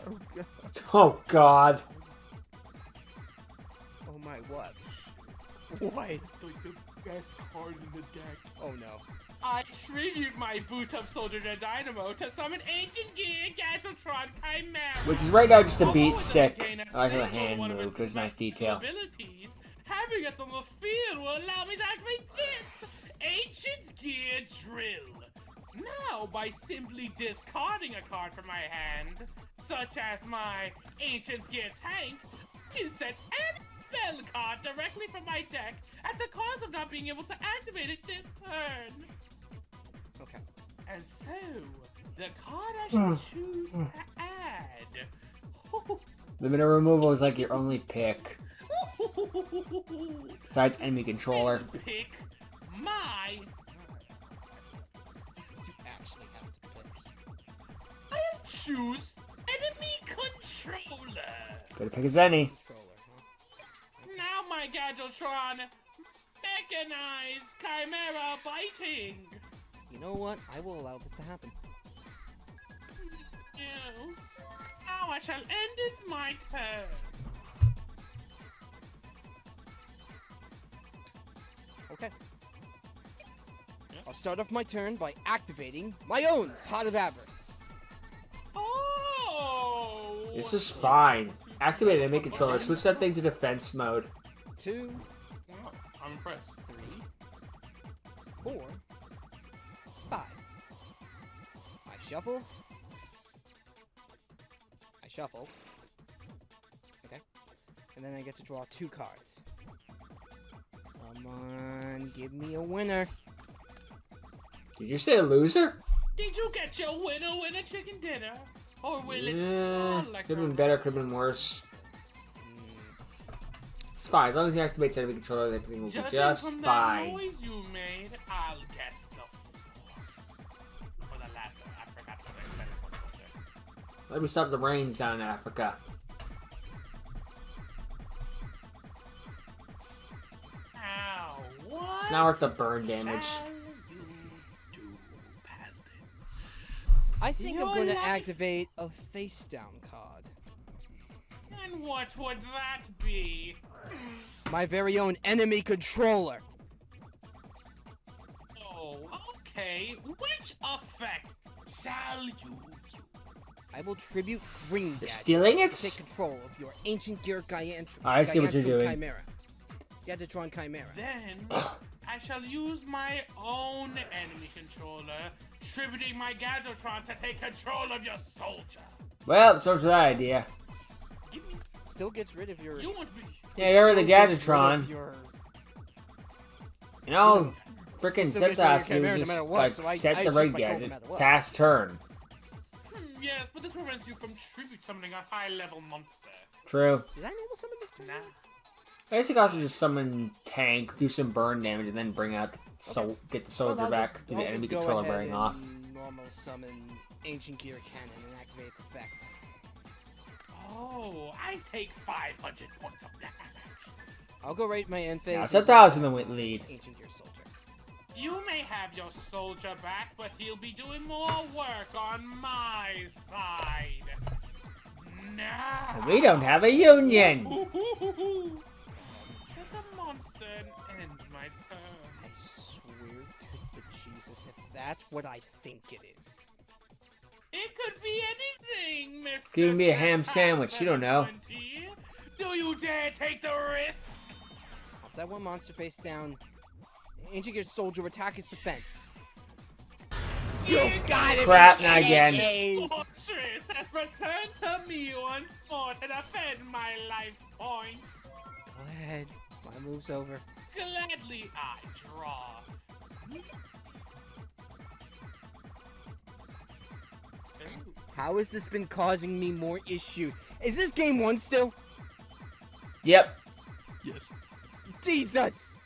Oh god. Oh god. Oh my what? What? It's like the best card in the deck. Oh no. I tribute my boot up soldier to Dynamo to summon Ancient Gear Gadgetron Chimera. Which is right now just a beat Oh, stick. then again, I like how the single hand one of move, its there's nice detail. abilities. Having it on the field will allow me to activate this Ancient Gear Drill. Now, by simply discarding a card from my hand, such as my Ancient Gear Tank, I can set any spell card directly from my deck at the cost of not being able to activate it this turn. Okay. And so, the card I should choose to add. Limited removal is like your only pick. Besides enemy controller. Pick my. You actually have to pick. I'll choose enemy controller. Good pick as any. Controller, huh? Now my Gadgetron mechanize Chimera biting. You know what? I will allow this to happen. Yes. Now I shall end it my turn. Okay. I'll start off my turn by activating my own Pot of Avarice. Oh. This is fine. Activate enemy controller. Switch that thing to defense mode. 2, Wow, I'm impressed. 3, 4, 5. I shuffle. Okay. And then I get to draw 2 cards. Come on, give me a winner. Did you say a loser? Did you get your winner chicken dinner? Or will it Yeah, fall like could have a been better, could have been worse. It's fine. As long as he activates enemy controller, everything will be Judging just from that fine. noise you made, I'll guess the for the latter. I forgot what I said. Let me stop the rains down in Africa. Ow, what? It's not worth the burn damage. shall you do, Paladin? I think I'm Your going to life- activate a face down card. And what would that be? My very own enemy controller. Oh, okay. Which effect shall you use? I will tribute Green You're Gadget stealing to it? take control of your ancient gear I see what you're doing. Chimera. Gadgetron Chimera. Then I shall use my own enemy controller, tributing my Gadgetron to take control of your soldier. Well, so was that idea. Give me. Still gets rid of your. You won't be. Yeah, you're the still gets rid of Gadgetron. your- You know, freaking Still gets rid of Septas your Chimera no uses matter what, like so I set the choose right my control no gadget. matter what. Pass turn. Yes, but this prevents you from tribute summoning a high-level monster. True. Did I normal summon this turn? Nah. I guess you could also just summon tank, do some burn damage, and then bring out get the soldier Well, I'll back just- to I'll the enemy just go controller ahead bearing off. and normal summon Ancient Gear Cannon and activate its effect. Oh, I take 500 points of damage. I'll go right my end phase. Now, Septas in the lead. Ancient Gear Soldier. You may have your soldier back, but he'll be doing more work on my side. Now. We don't have a union. Set the monster and end my turn. I swear to the Jesus, if that's what I think it is. It could be anything, Mr. Give me a ham sandwich, you don't know. 720. Do you dare take the risk? I'll set one monster face down. Ancient Gear Soldier attack its defense. You got it! Crap, not again. Fortress has returned to me once more to defend my life points. Go ahead. My move's over. Gladly I draw. Ooh. How has this been causing me more issues? Is this game 1 still? Yep. Yes. Jesus!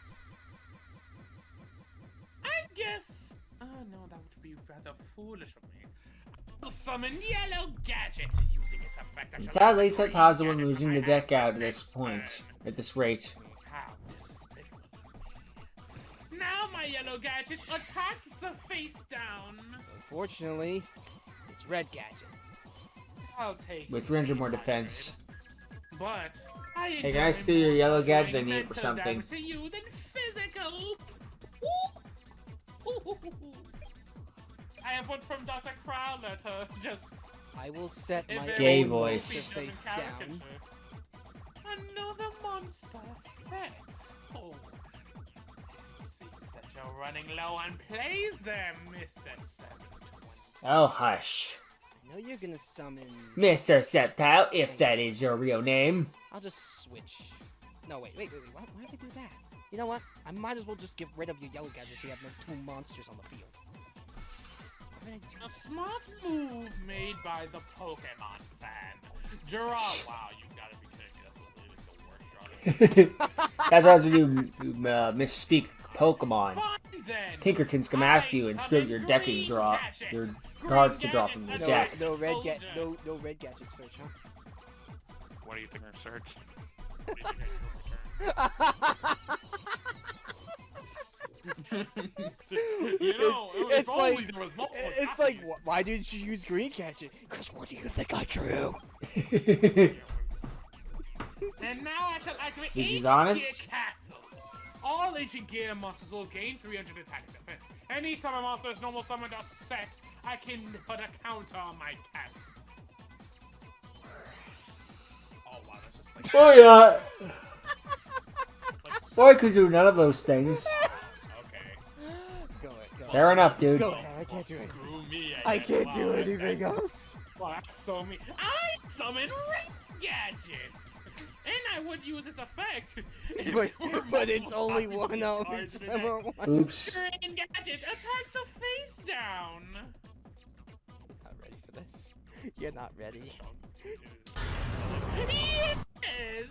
I guess. Oh no, that would be rather foolish of me. I'll summon Yellow Gadget using its effect. I shall Sadly, bring Septas the one Gadget losing from the my deck hand out at this next point. turn. At this rate. How despicable. Now my Yellow Gadget attacks the face down. Unfortunately, it's Red Gadget. I'll take With it, 300 more 300. defense. But I Hey, can I steal your Yellow Gadget? I need it for something. To you than physical. I have one from Dr. Crowler to just I will set a my very Gay own voice. monster featured face caricature. down. Another monster set. Oh, it seems that you're running low on plays there, Mr. 720. Oh, hush. I know you're gonna summon. Mr. Septile, if that is your real name. I'll just switch. No, wait. Why would I do that? You know what? I might as well just get rid of your Yellow Gadget so you have no 2 monsters on the field. Why would I do A smart move made by the Pokemon fan. Draw. Wow, you gotta be kidding me. That's literally the worst drawing That's what I have to do. Misspeak Pokemon. Fine then. Pinkertons come after you and script your decking drop. Your cards to drop from your deck. No red gadget search, huh? What do you think I searched? You know, It's like- there was multiple It's like, copies. why didn't you use green gadget? Because what do you think I drew? And now I shall activate This is Ancient honest? Gear Castle. All Ancient Gear monsters will gain 300 attack and defense. Any summon monster is normal summoned or set, I can put a counter on my castle. Oh wow, that's just like... Oh yeah. Or I could do none of those things. Okay. Go ahead. Fair enough, dude. Go ahead. I can't do it. Screw me. I can't wow, do anything that's- else. Well, that's so me. I summon red gadgets! And I would use its effect. if But there were but it's multiple only copies of one these out cards each in the number deck. one. Oops. Green gadget, attack the face down! Not ready for this. You're not ready. Yes!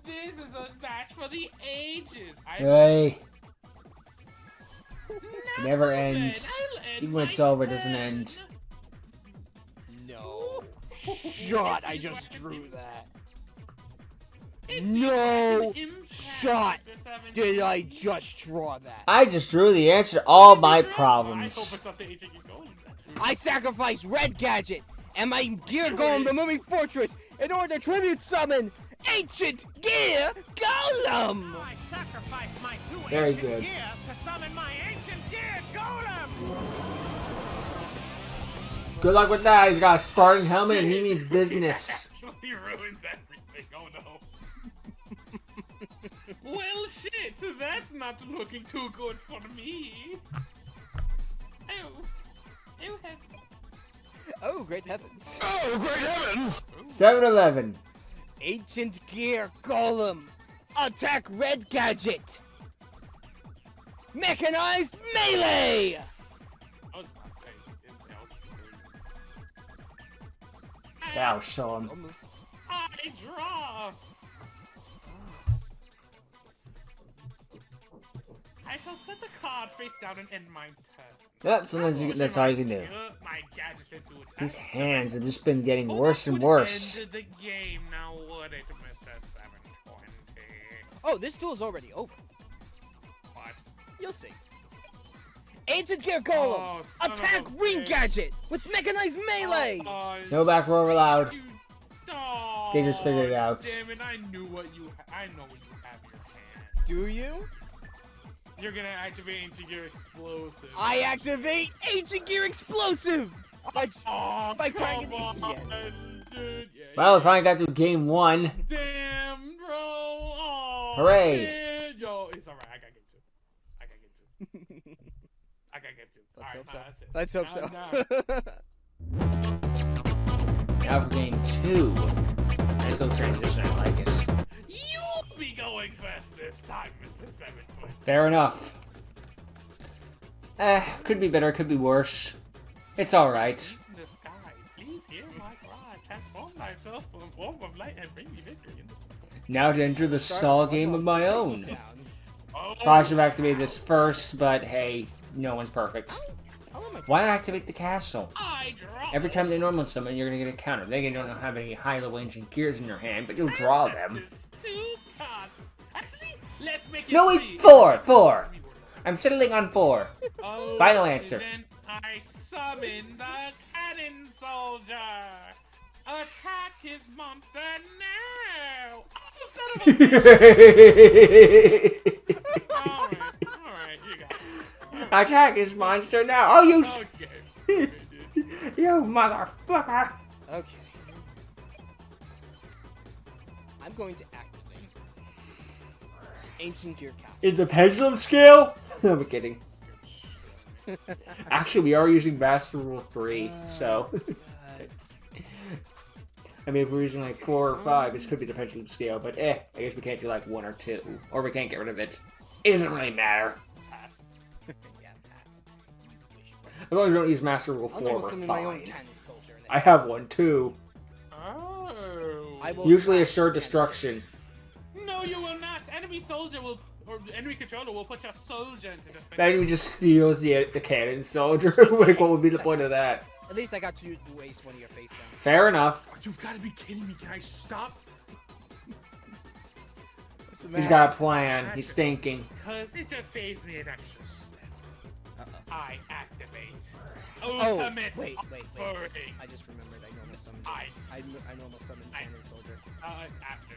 This is a match for the ages. Hey. Now It never then, ends. I'll end Even when my it's over, it doesn't turn. end. No. Shot! I just drew that. It's No an impact, shot Mr. 17. Did I just draw that? I just drew the answer to all my I hope problems. it's not the agent you go with that. I sacrificed red gadget and my gear golem, the moving fortress, in order to tribute summon Ancient Gear Golem. I sacrificed my two Very ancient good. gears to summon my ancient gear golem! Good luck with that. He's got a Spartan helmet and he needs business. Actually ruins everything. Oh no. Well, shit. That's not looking too good for me. Oh. Oh heavens. Oh, great heavens. 7-Eleven. Ancient Gear Golem. Attack red gadget. Mechanized melee. I was about to say, didn't say I was That'll show him. I draw. I shall set the card face down and end my turn. Yep, sometimes that's all you can do. My gadgets into attack. These hands have just been getting Oh, worse that and would worse. end the game now, would it, Mr. 720? Oh, this duel's already over. What? You'll see. Ancient Gear Golem. Oh, son of Attack a ring bitch. gadget with mechanized melee. No back row allowed. You... Oh, They just figured it out. Damn it! I knew what you. I know what you have in your hand. Do you? You're gonna activate Ancient Gear Explosive. I activate Ancient Gear Explosive. By Come targeting. on, Yes. dude. Yeah, Well, we yeah. finally got through game 1. Damn, bro. Oh, Hooray. man. Yo, it's alright. I got game 2. I got game 2. Let's Alright, hope so. that's it. Let's hope Now- so. Now for game 2. Nice little transition, I like it. You'll be going first this time, Mr. 720. Fair enough. Could be better, could be worse. It's alright. Peace in the sky. Please hear my cry. Transform thyself from form of light and bring me victory in this world. Now to enter the stall game of my own. Down. Oh, Probably should have activated this first, but hey, no one's perfect. Oh my Why not activate the castle? I draw. Every time they normal summon, you're gonna get a counter. They don't have any high-level ancient gears in your hand, but you'll draw them. This 2 cards. Actually, let's make it No, 3. wait, 4! I'm settling on 4. Oh, Final answer. And then I summon the cannon soldier. Attack his monster now. Oh, son of a bitch. Alright, you got it. Attack his monster now! Oh, you Okay. Okay, dude. you motherfucker! Okay. I'm going to activate Ancient Gear Castle. In the pendulum scale? I'm kidding. Actually, we are using Master Rule 3, so... I mean, if we're using like 4 or 5, this could be the pendulum scale, but I guess we can't do like 1 or 2. Or we can't get rid of it. It doesn't really matter. Pass. Yeah, pass. As long as we don't use Master Rule I'll 4, go we're summon my own fine. cannon soldier. and I have one too. Oh. I will Usually crash assured the destruction. No, soldier will, or enemy controller will put your soldier into defense. Then he just steals the cannon soldier. Like, what would be the point of that? At least I got you to waste one of your face guns. Fair enough. Oh, you've got to be kidding me. Can I stop? He's got a plan. He's thinking. Because it just saves me an extra step. I activate. Oh, Ultimate wait. offering. I just remembered I normal summoned. I normal summoned cannon soldier. It's after.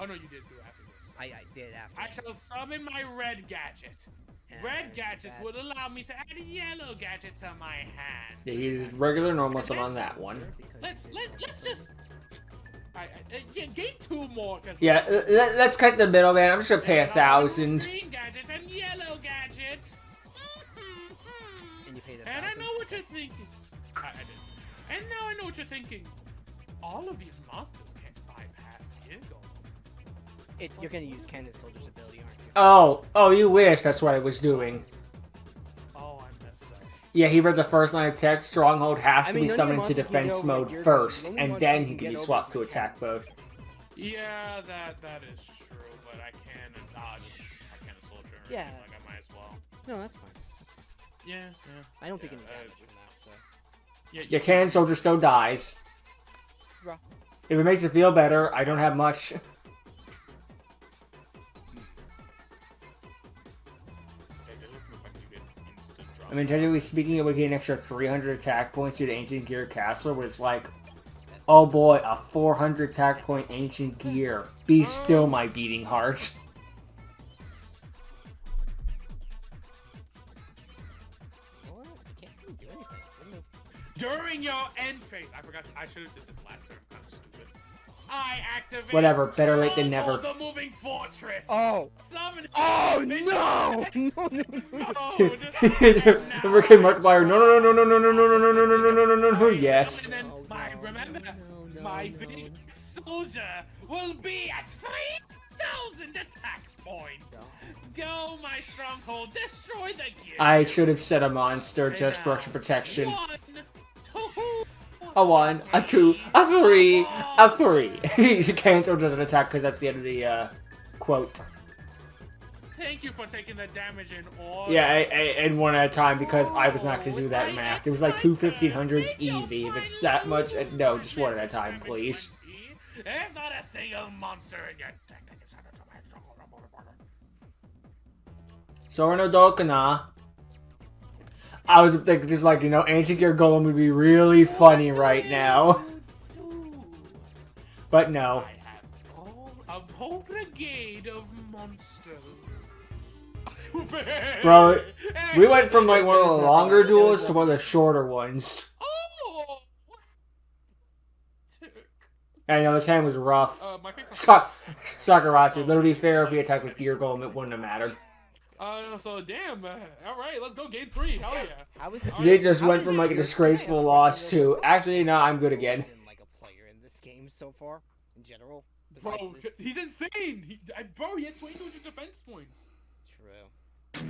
Oh no, you did do after this. I did after. I shall summon my red gadget. Red gadgets would allow me to add a yellow gadget to my hand. Yeah, he's regular normal summon on that one. Let's just. Yeah, gain 2 more. Yeah, let's cut the middle, man. I'm just gonna pay 1,000. Green gadget and yellow gadget. And you paid 1,000. And I know what you're thinking. I did. And now I know what you're thinking. All of these monsters can't bypass Giggle. You're gonna use cannon soldier's ability, aren't you? Oh, you wish that's what I was doing. Oh, I messed up. Yeah, he read the first line of text. Stronghold has to be summoned to defense mode first, and then he can be swapped to attack mode. Yeah, that is true, but I can dodge a cannon soldier. Yeah, Like I might as well. No, that's fine. Yeah. I don't take any damage from that, so. Your cannon soldier still dies. Rough. If it makes it feel better, I don't have much. I mean, technically speaking, it would gain an extra 300 attack points due to Ancient Gear Castle, but it's like, oh boy, a 400 attack point Ancient Gear. Be still my beating heart. What? I can't really do anything. During your end phase, I forgot. I should have did this last turn. I'm kind of stupid. I activate. Whatever, better late than never. The moving fortress. Oh. Summon. Oh no! No! The Ricky Markiplier. No. Yes. And then remember, my big soldier will be at 3,000 attack points. Go, my stronghold, destroy the gear. I should have set a monster just for extra protection. 1, 2. A 1, a 2, a 3, a 3. You cancel doesn't attack because that's the end of the quote. Thank you for taking the damage in order. Yeah, and one at a time because I was not going to do that math. It was like 2 1500s easy. If it's that much, no, just one at a time, please. There's not a single monster in your deck. Sorno Dokana. I was thinking just like, Ancient Gear Golem would be really funny right now. But no. I have a whole brigade of monsters. Bro, we went from like one of the longer duels to one of the shorter ones. Oh! I know this hand was rough. My face Sakuratsu, literally fair if he attacked with Gear Golem, it wouldn't have mattered. So damn, alright, let's go game 3, hell yeah. How is it? They just went from like a disgraceful loss to, actually, no, I'm good again. Been like a player in this game so far, in general. Bro, he's insane! Bro, he has 2,200 defense points. True.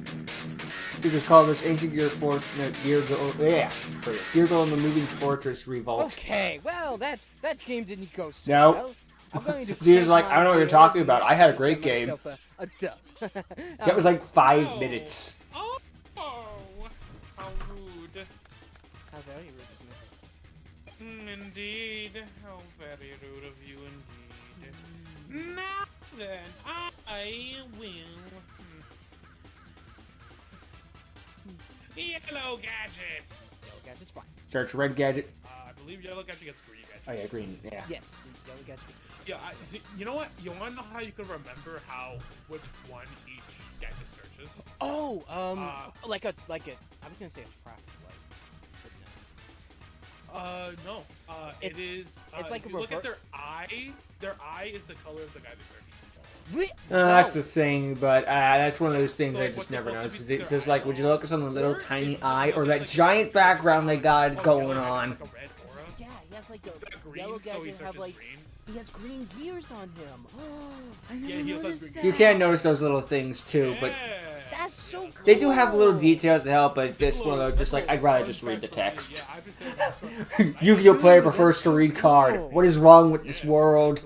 You just call this Ancient Gear Gear Golem the Moving Fortress Revolt. Okay, well, that game didn't go so No. well. I'm going to Zeus is like, I don't know what you're talking about. I had a great game. A dub. That was like 5 minutes. Oh, how rude. How very rude of me. Indeed, how very rude of you indeed. Now then, I will... Yellow gadgets! Yellow gadget's fine. Search red gadget. I believe yellow gadget gets green gadget. Oh yeah, green. Yeah. Yes, yellow gadget. Yeah, you know what? You want to know how you can remember which one each gadget searches? Oh, like a. I was gonna say a traffic light. No. It's- it is. it's like if a you look at revert- their eye. Their eye is the color of the guy they search. That's the thing, but that's one of those things So, I like, just what's never supposed know. to be It their says like, would you focus on the little Or tiny if you eye look or at, that like, giant background they got Oh, going yellow on? has, like, a red aura. Yeah, he has like Instead of green, yellow so he gadget have searches like green. he has green gears on him. I never Yeah, he also has noticed green that. You can notice those little things too, but Yeah. That's so cool. they do have little details to help. But this Just one, little- just like, little I'd rather fun just read the fact for me. text. Yeah, I've been saying that Yu-Gi-Oh player prefers to read card. What is wrong with this world?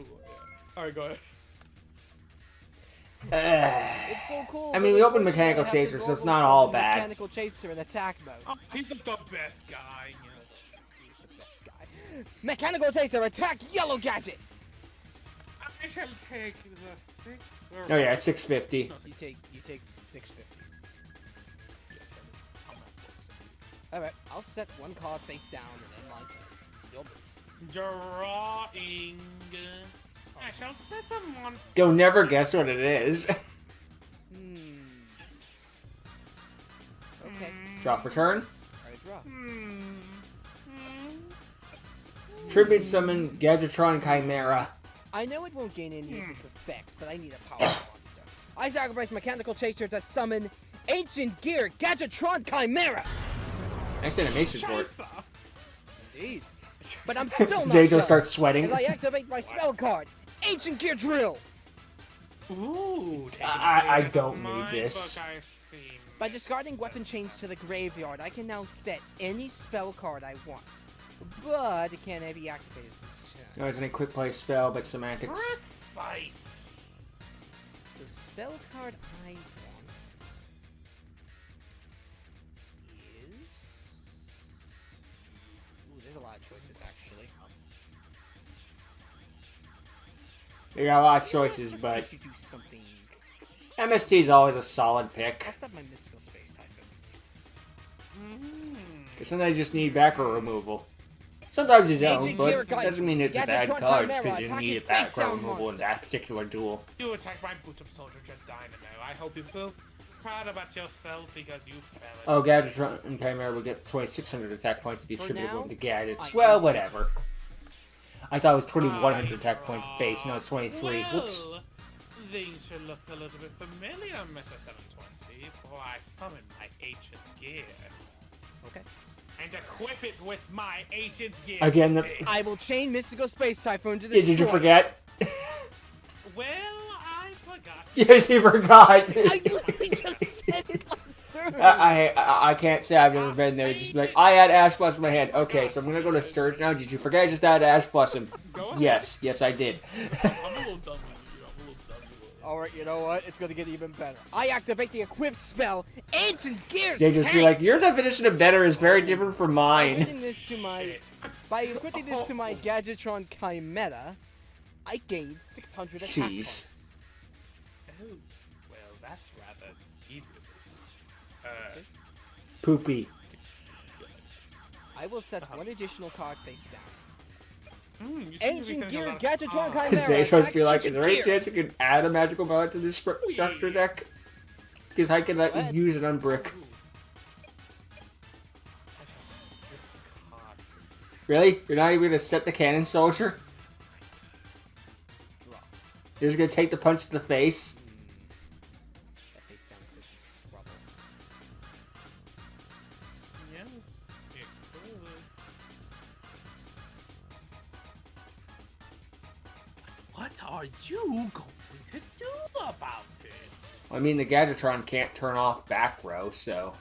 Alright, go ahead. It's so cool. I mean, but we opened unfortunately, Mechanical I have to Chaser, so it's normal not all summon bad. Mechanical Chaser in attack mode. Oh, he's like the best guy. You know. He's the best guy. Mechanical Chaser, attack Yellow Gadget! I shall take the 6. Oh yeah, it's 650. You take 650. Alright, I'll set one card face down and end my turn. Drawing. I shall set some monsters. You'll never guess what it is. Okay, Draw for turn. alright, draw. Tribute summon Gadgetron Chimera. I know it won't gain any of its effects, but I need a power monster. I sacrifice Mechanical Chaser to summon Ancient Gear Gadgetron Chimera! Nice animation for it. Chaser. Indeed. But I'm still not Zato done, starts sweating. as I activate my spell card, Ancient Gear Drill! Ooh, I don't my need this. book I've seen. By discarding Weapon Change to the graveyard, I can now set any spell card I want. But it can't be activated this turn. No, it's an quick play spell, but semantics. Precise. The spell card I want is... Ooh, there's a lot of choices, actually. You got a lot of choices, Let's but just do something... MST is always a solid pick. I'll set my mystical space type in. Sometimes you just need back row removal. Sometimes you don't, Ancient but Gear it doesn't mean it's a bad Gadgetron card Chimera, because you attack need a his back row face-down removal in monster. that particular duel. You attacked my boot of soldier Jet Dynamo. I hope you feel proud about yourself because you fell. Oh, Gadgetron and Chimera will get 2,600 attack points to be For attributable now, to Gadgets. I Well, am- whatever. I thought it was 2,100 attack points base. No, it's 23. Whoops. Well, these should look a little bit familiar, Mr. 720, for I summon my ancient gear. Okay. And equip it with my ancient gear. Again, the- today. I will chain Mystical Space Typhoon to Yeah, destroy. did you forget? Well, I forgot. Yes, he forgot. I literally just said it last turn. I can't say I've never been there. Just be like, I had Ash Blossom in my hand. Okay, so I'm gonna go to Sturge now. Did you forget I just had Ash Blossom? Go ahead. Yes, I did. I'm a little done with you. I'm a little done with you. Alright, you know what? It's gonna get even better. I activate the equipped spell, Ancient Gears They just be Tank! like, your definition of better is very different from By mine. equipping this to my... By equipping this to my Gadgetron Chimera, I gain 600 attack Jeez. points. Oh, well, that's rather devious. Poopy. I will set one additional card face down. You seem to be Ancient sending Gear a lot- Gadgetron Ah. Chimera. Zay's supposed to be like, is attack there any Ancient Gear. chance we can add a magical power to this structure deck? Because I can let Go ahead. you use it on brick. This card is- Really? You're not even gonna set the cannon soldier? Draw. You're just gonna take the punch to the face? That face down could be trouble. Yes, it could. What are you going to do about it? I mean, the Gadgetron can't turn off back row, so...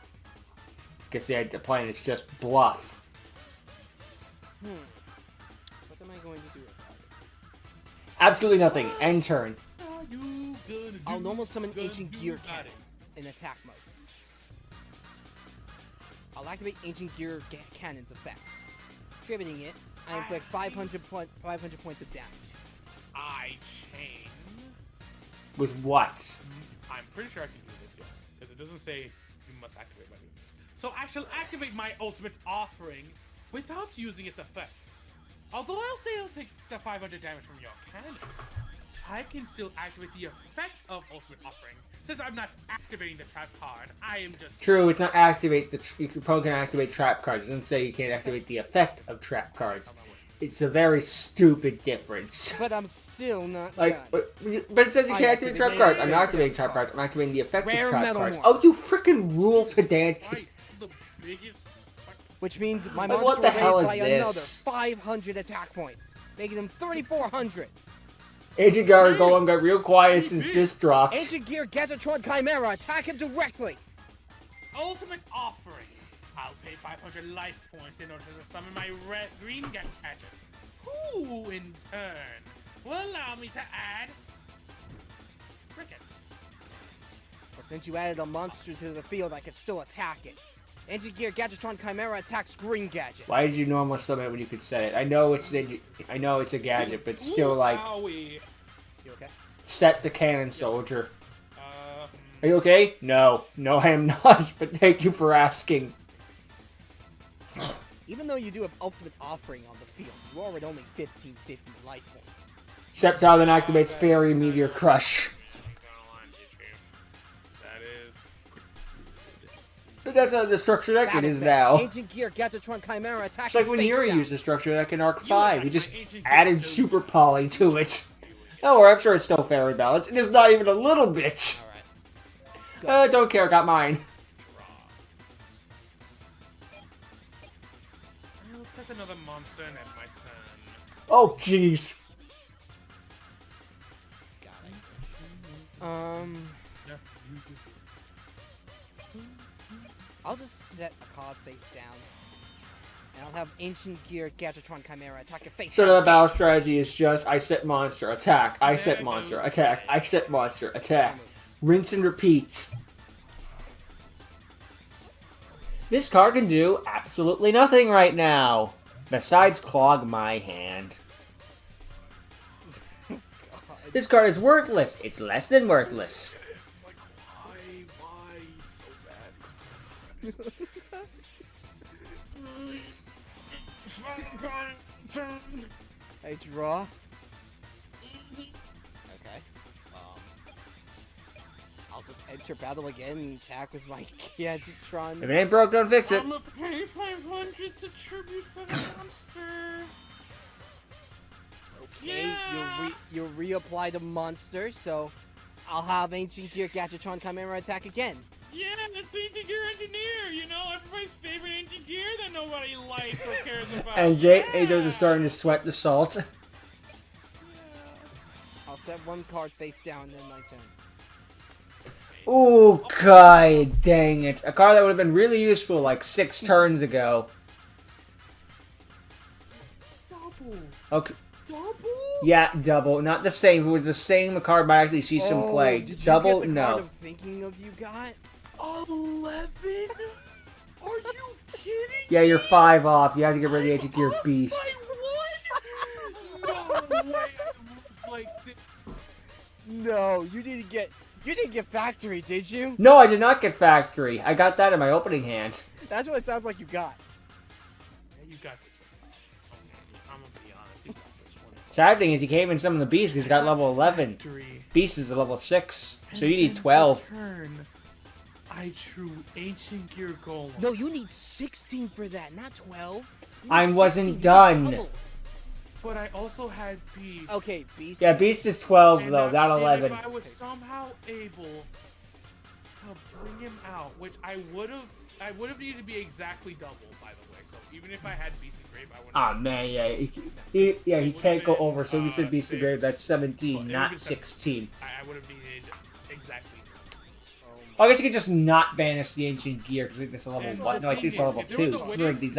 Guess the plan is just bluff. What am I going to do about it? Absolutely nothing. End turn. Are you gonna do? I'll normal summon gonna Ancient do Gear about Cannon it? in attack mode. I'll activate Ancient Gear Cannon's effect. Tributing it, I inflict 500 points of damage. I chain. With what? I'm pretty sure I can do this, yeah. Because it doesn't say you must activate my unit. So I shall activate my ultimate offering without using its effect. Although I'll say I'll take the 500 damage from your cannon, I can still activate the effect of ultimate offering. Since I'm not activating the trap card, I am just... True, it's not activate the... Your opponent can activate trap cards. It doesn't say you can't activate the effect of trap cards. It's a very stupid difference. But I'm still not Like, done. but it says you I can't activate trap activated cards. I'm not the activating trap trap cards. I'm activating the effect Rare of trap metal cards. one. Oh, you freaking rule pedantic. Twice the biggest... Which means my Like, monster what the will hell raise by is another this? 500 attack points, making them 3,400. Agent Guard Golem got real quiet since this dropped. Ancient Gear Gadgetron Chimera, attack him directly. Ultimate offering. I'll pay 500 life points in order to summon my red green gadget. Who, in turn, will allow me to add... Cricket. since you added a monster to the field, I could still attack it. Ancient Gear Gadgetron Chimera attacks Green Gadget. Why did you normal summon it when you could set it? I know it's a gadget, but still, like, Owie. You okay? set the cannon soldier. Are you okay? No. No, I am not, but thank you for asking. Even though you do have Ultimate Offering on the field, you are at only 1550 life points. Sceptile then activates Fairy Meteor Crush. That is. But that's how the structure deck it is now. Ancient Gear Gadgetron Chimera attacks. It's like when Yuri used the structure deck in Arc 5. He just added Super Poly to it. Oh, I'm sure it's still fairly balanced. It is not even a little bit. Alright. Don't care, got mine. I'll set another monster and end my turn. Oh, jeez. I'll just set a card face down. And I'll have Ancient Gear Gadgetron Chimera attack it face So down. the battle strategy is just, I set monster, attack, I set monster, attack, I set monster, attack. Rinse and repeat. This card can do absolutely nothing right now. Besides clog my hand. This card is worthless. It's less than worthless. Like, why so bad? I draw. Okay. I'll just enter battle again and attack with my Gadgetron. If it ain't broke, don't fix it. I'm a pay 500 to tribute to the monster. Okay, Yeah. you reapply the monster, so I'll have Ancient Gear Gadgetron Chimera attack again. Yeah, that's Ancient Gear Engineer. You know, everybody's favorite Ancient Gear that nobody likes or cares about. And Ajos is starting to sweat the salt. Yeah. I'll set one card face down and then my turn. Ooh, god dang it. A card that would have been really useful like 6 turns ago. Double. Okay. Double? Yeah, double. Not the same. If it was the same, the card might actually see some play. Did you Double, get the no. card I'm thinking of you got? 11? Are you kidding? Yeah, you're 5 off. You have to get rid of the Ancient Gear Off Beast. by 1? No way. Like, No, you didn't get Factory, did you? No, I did not get Factory. I got that in my opening hand. That's what it sounds like you got. yeah, you got this one. I'm gonna be honest. You got this one. Sad thing is he came in some of the Beasts because he got level 11. Factory. Beast is a level 6, so And you need in 12. return, I drew Ancient Gear Golem. No, you need 16 for that, not 12. You need I wasn't 16, done. double. But I also had Beast. Okay, Beast. Yeah, Beast is 12 And though, not and 11. If I was somehow able to bring him out, which I would have needed to be exactly double, by the way. So even if I had Beast and Grave, I would. Ah man, yeah, he can't go over. So you said Beast of Grave, that's 17, not 16. I would have needed exactly. Oh, I guess you could just not banish the Ancient Gear because I think it's a level And 1. No, I think it's a level if there was 2. a way- Frig these.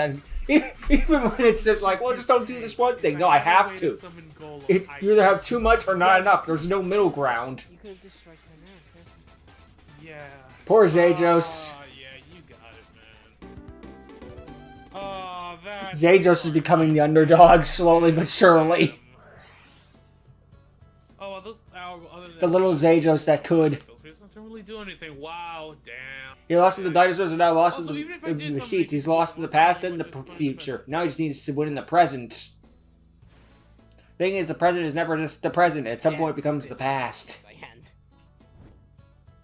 Even when it's just like, well, just don't do this one thing. No, I have to. You either have too much or not enough. There's no middle ground. You could have destroyed Chimera. Yeah. Poor Zajos. Oh, yeah, you got it, man. Oh, that. Zajos is becoming the underdog slowly but surely. Oh, well, those. Other than The little Zajos that could. Those reasons don't really do anything. Wow, damn. He lost to the dinosaurs and now lost Also, to even if I the did machines. something- He's lost in the past and the future. Now he just needs to win in the present. Thing is, the present is never just the present. At some point, it becomes the past. By hand.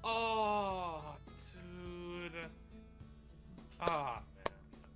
Oh, dude. Oh,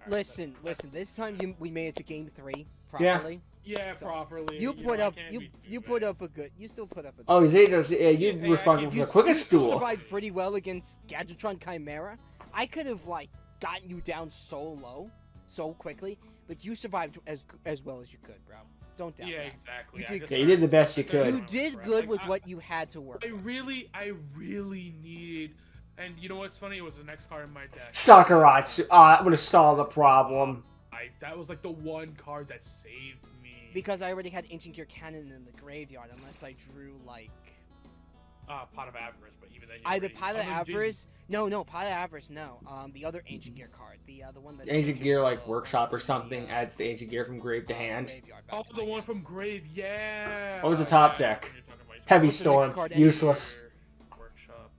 man. Listen. This time we made it to game 3 Yeah. properly. Yeah, So, properly. You know, put I up can't you be too you bad. put up a good. You still put up a. Oh, Zajos, yeah, you're Yeah, responsible for you the quickest You still duel. survived pretty well against Gadgetron Chimera. I could have like gotten you down so low, so quickly, but you survived as well as you could, bro. Don't doubt Yeah, that. exactly. You I did just Yeah, you did the best you started- could. You did good with what you had to work. I really needed. And you know what's funny? It was the next card in my deck. Sakuratsu. That would have solved the problem. That was like the one card that saved me. Because I already had Ancient Gear Cannon in the graveyard, unless I drew like Pot of Avarice, but even then. Either Pot of Avarice. No, Pot of Avarice. No. The other Ancient Gear card. The one that. Ancient Gear like Workshop or something adds the Ancient Gear from grave to hand. Oh, the one from Grave, yeah. What was the top deck? Heavy Storm, useless. Workshop.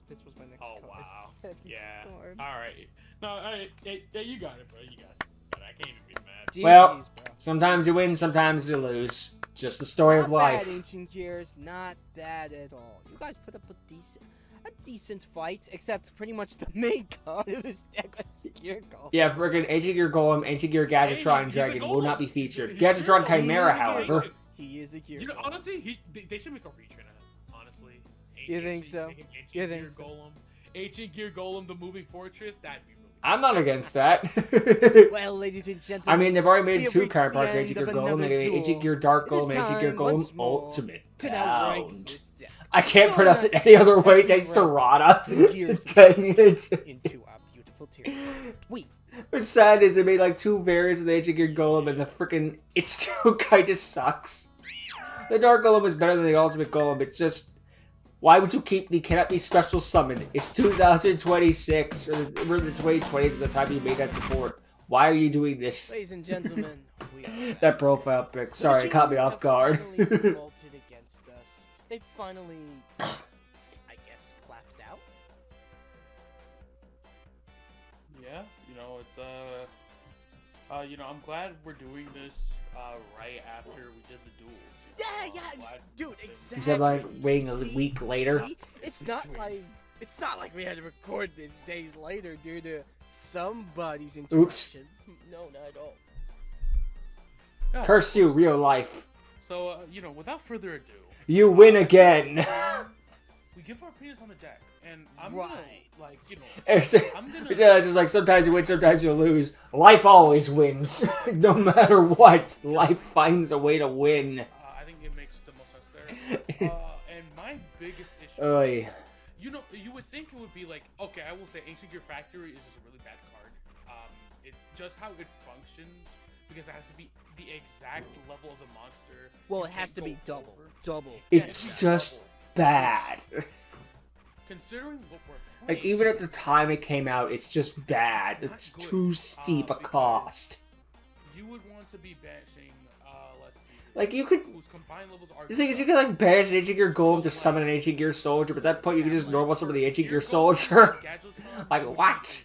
This was my next Oh card. wow. Yeah. All right. No, all right. Yeah, you got it, bro. You got it. I can't even be mad. Well, GG's, bro. sometimes you win, sometimes you lose. Just the story of life. Not bad, Ancient Gears. Not bad at all. You guys put up a decent fight, except pretty much the main card of this deck was Gear Golem. Yeah, friggin' Ancient Gear Golem, Ancient Gear Gadgetron, he's a Dragon will golem. not be featured. Gadgetron Chimera, however. He is a Gear You know, Golem. honestly, they should make a return of it. Honestly. You think so? Ancient You Gear think so? Golem. Ancient Gear Golem, the moving fortress. That'd be really. I'm not against that. Well, ladies and gentlemen, I mean, they've already we made have two reached card the parts, end Ancient Gear of Golem, another and Ancient duel. Gear Dark It is Golem, Ancient Gear time, Golem once more, Ultimate to now rank Bound. this deck. I can't Join pronounce it us any other as way we thanks to rank Rada. the gears Dang it. into our beautiful tier. We What's sad is they made like two variants of the Ancient Gear Golem, and the freaking it still kind of sucks. The Dark Golem is better than the Ultimate Golem. It's just, why would you keep the cannot be special summoned? It's 2026, or we're in the 2020s at the time you made that support. Why are you doing this? Ladies and gentlemen, we are back. That profile pic. Sorry, it caught me off guard. Finally revolted against us. They finally, I guess, collapsed out. Yeah, you know, it's you know, I'm glad we're doing this right after we did the duels. Yeah, I'm glad dude, we did- exactly. Instead of like waiting a week later. See? It's not like we had to record this days later due to somebody's interruption. No, not at all. Yeah, Curse you, real life. So, you know, without further ado, You win again. we give our opinions on the deck, and I'm Right. gonna, like, you know, It's I'm gonna. just like sometimes you win, sometimes you lose. Life always wins. No matter what, life finds a way to win. I think it makes the most sense there. And my biggest issue, Oy. you know, you would think it would be like, okay, I will say Ancient Gear Factory is just a really bad card. It just how it functions, because it has to be the exact level of the monster. Well, You it has can't to be go double. over. Double. It's just bad. Considering what we're Like, playing, even at the time it came out, it's just bad. It's too steep a because cost. you would want to be bashing, let's see. Like, you could... Whose combined levels are The thing is, you could, like, banish an Ancient Gear Golem to summon an Ancient Gear Soldier, but at that point you could just normal summon the Ancient Gear Soldier. Like, what?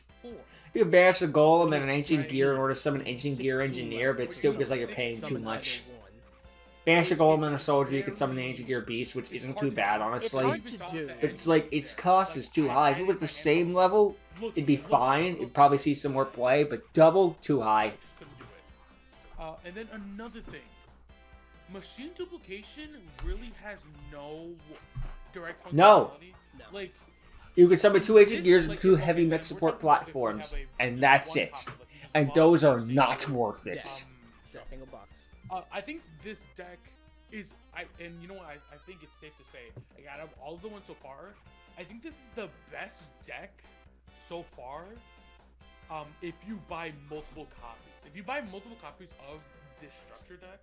You can banish the Golem and an Ancient Gear in order to summon an Ancient Gear Engineer, but it still feels like you're paying too much. Banish a Golem and a Soldier, you can summon the Ancient Gear Beast, which isn't too bad, It's honestly. hard to do. It's like, its cost is too high. If it was the same level, it'd be fine. It'd probably see some more play, but double, too high. Just couldn't do it. And then another thing, machine duplication really has no direct functionality. No. Like, You can summon two Ancient this, Gears and like, two okay, heavy we're mech talking support about if we platforms, have a and that's one it. copy, like, you And just those buy are it, not worth it. stuff. That single box. I think this deck is, and you know what, I think it's safe to say, like, out of all of the ones so far, I think this is the best deck so far. If you buy multiple copies, of this structure deck,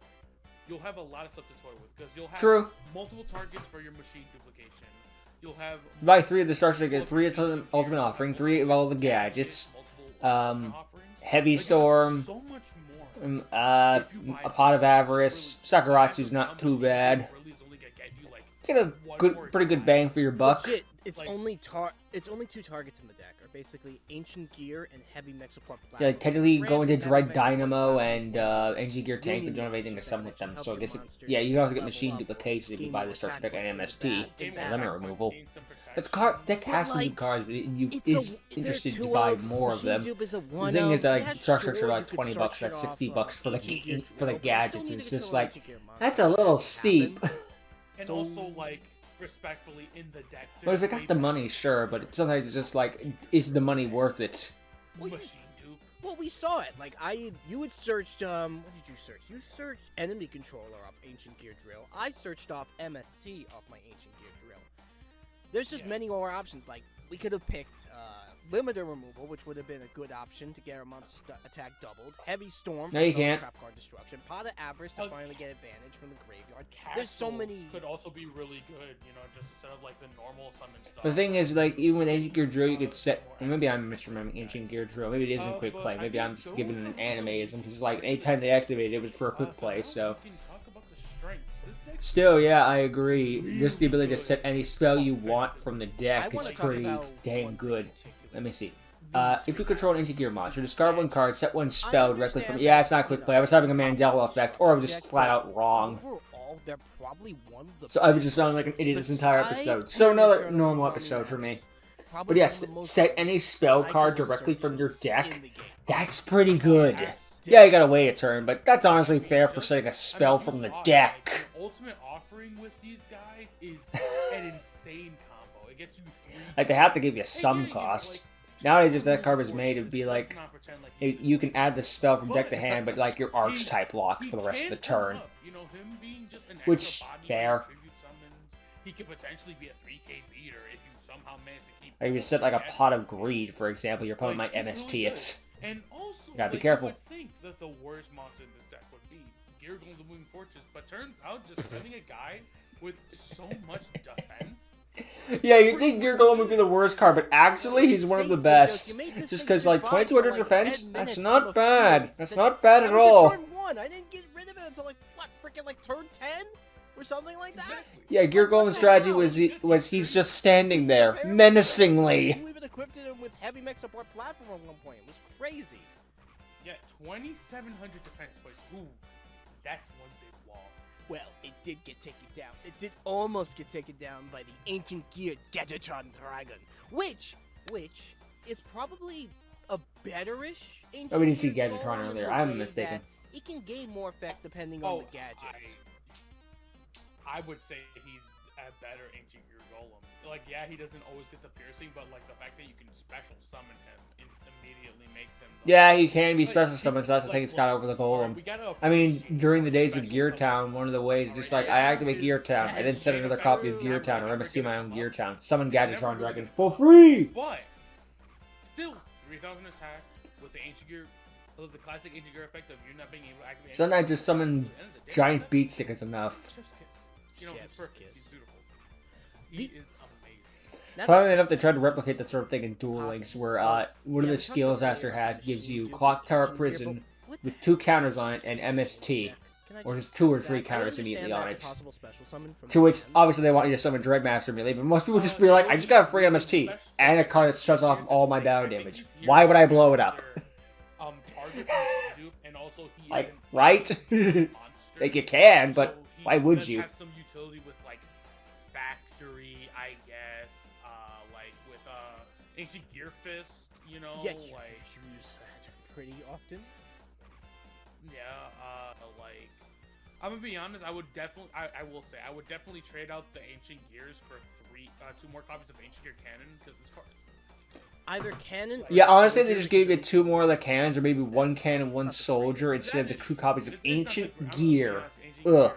you'll have a lot of stuff to toy with, because you'll have True. multiple targets for your machine duplication. You'll have Buy 3 of the structure to get 3 Ultimate Offering, 3 of all the gadgets, multiple offerings. Heavy Like, there's Storm, so much more. a Pot of Avarice. Sakuratsu's not too bad. Get a pretty good bang for your buck. Legit, it's Like- only two targets in the deck, are basically Ancient Gear and Heavy Mech Support Yeah, like, technically going to Rampage, Dread Rampage, Dynamo Rampage, and Ancient Gear Tank, but Union don't have anything to monsters summon that with them. help So I your guess, monsters yeah, you can also get level machine up, duplication if you gain buy more the structure attack deck and points MST. in Or battle. limit removal. But the But card deck has some like, good cards, but you It's is they're interested to two buy ups, more of Machine them. Dupe is a The one thing is that up. like Yeah, structures sure, are you like could $20, structure that's it off, $60 for the Ancient Gear for the Drill, but you gadgets. still And need it's to just control like Ancient Gear that's a monsters. little Happen. steep. And So- also, like, respectfully, in the deck, Well, if there's I got way the more money, sure, but sometimes it's just like, is the money worth it? Well, you- machine dupe. Well, we saw it. Like you had searched. What did you search? You searched enemy controller off Ancient Gear Drill. I searched off MST off my Ancient Gear Drill. There's just many more options. Like, we could have picked limiter removal, which would have been a good option to get our monster attack doubled. Heavy storm. No, you for spell and can't. trap card destruction. Pot of avarice to finally get advantage from the graveyard. Castle There's so many. could also be really good, you know, just instead of like the normal summon stuff. The thing is, like, even with Ancient Gear Drill, you could set. Maybe I'm misremembering Ancient Gear Drill. Maybe it isn't quick play. Maybe I'm just giving it an animeism because, like, anytime they activate it, it was for a quick play. So, We can talk about the strength. This deck's still, yeah, I agree. Just the ability to set any spell you want from the deck is pretty dang good. Let me see. If you control an Ancient Gear monster, discard one card, set one spell directly from. Yeah, it's not quick play. I was having a Mandela effect, or I was just flat out wrong. Overall, they're probably one of the So I was just sounding like an idiot this entire episode. So another normal episode for me. But yes, set any spell card directly from your deck. That's pretty good. Yeah, you gotta wait a turn, but that's honestly fair for setting a spell from the deck. The ultimate offering with these guys is an insane combo. It gets you 3. Like, they have to give you some cost. Nowadays, if that card was made, it'd be like, you can add the spell from deck to hand, but like your archetype locked for the rest of the turn. You know, him being just an Which, extra body fair. with tribute summons, he could potentially be a 3K beater if you somehow manage to keep. Or you set like a Pot of Greed, for example, your opponent might Like, he's MST really it. good. And also, Gotta be like, careful. You would think that the worst monster in this deck would be Gear Golem the Moving Fortress, but turns out just having a guy with so much defense. Yeah, you'd think Gear Golem would be the worst card, but actually, he's one of the best. Just because, like, 2200 defense, that's not bad. That's not bad at all. Turn 1. I didn't get rid of it until, like, what, freaking, like, turn 10? Or something like that? Yeah, Gear Golem's strategy was he's just standing there, menacingly. You even equipped him with heavy mech support platform at one point. It was crazy. Yeah, 2700 defense points. Ooh, that's one big wall. Well, it did get taken down. It did almost get taken down by the ancient geared Gadgetron Dragon, which is probably a betterish ancient. Oh, we didn't see geared Gadgetron golem in earlier. the I'm way mistaken. that It can gain more effects depending on the gadgets. I would say he's a better ancient gear golem. Like, yeah, he doesn't always get the piercing, but like the fact that you can special summon him immediately makes him. Yeah, he can be special summoned, so that's the thing that's got over the Golem. I mean, during the days of Gear Town, one of the ways, just like, I activate Gear Town, I then set another copy of Gear Town, or MST my own Gear Town, summon Gadgetron Dragon for free! But, still, 3000 attack with the ancient gear, the classic ancient gear effect of you not being able to activate. Sometimes just summon Giant Beatstick is enough. Chef's kiss. You know, he's perfect. He's beautiful. He is amazing. Funnily enough, they tried to replicate that sort of thing in Duel Links, where one of the skills Aster has gives you Clock Tower Prison with 2 counters on it and MST, or just 2 or 3 counters immediately on it. To which, obviously, they want you to summon Dreadmaster immediately, but most people just be like, I just got a free MST, and a card that shuts off all my battle damage. Why would I blow it up? Like, right? Like, you can, but why would you? Have some utility with, like, factory, I guess, like, with, ancient gear fist, you know, Yeah, like... you use that pretty often. Yeah, like... I'm gonna be honest, I would definitely, I will say, I would definitely trade out the ancient gears for 2 more copies of ancient gear cannon, because this card... Either cannon. Yeah, honestly, they just gave you 2 more of the cannons, or maybe 1 cannon, 1 soldier, instead of the 2 copies of Ancient Gear. Ugh.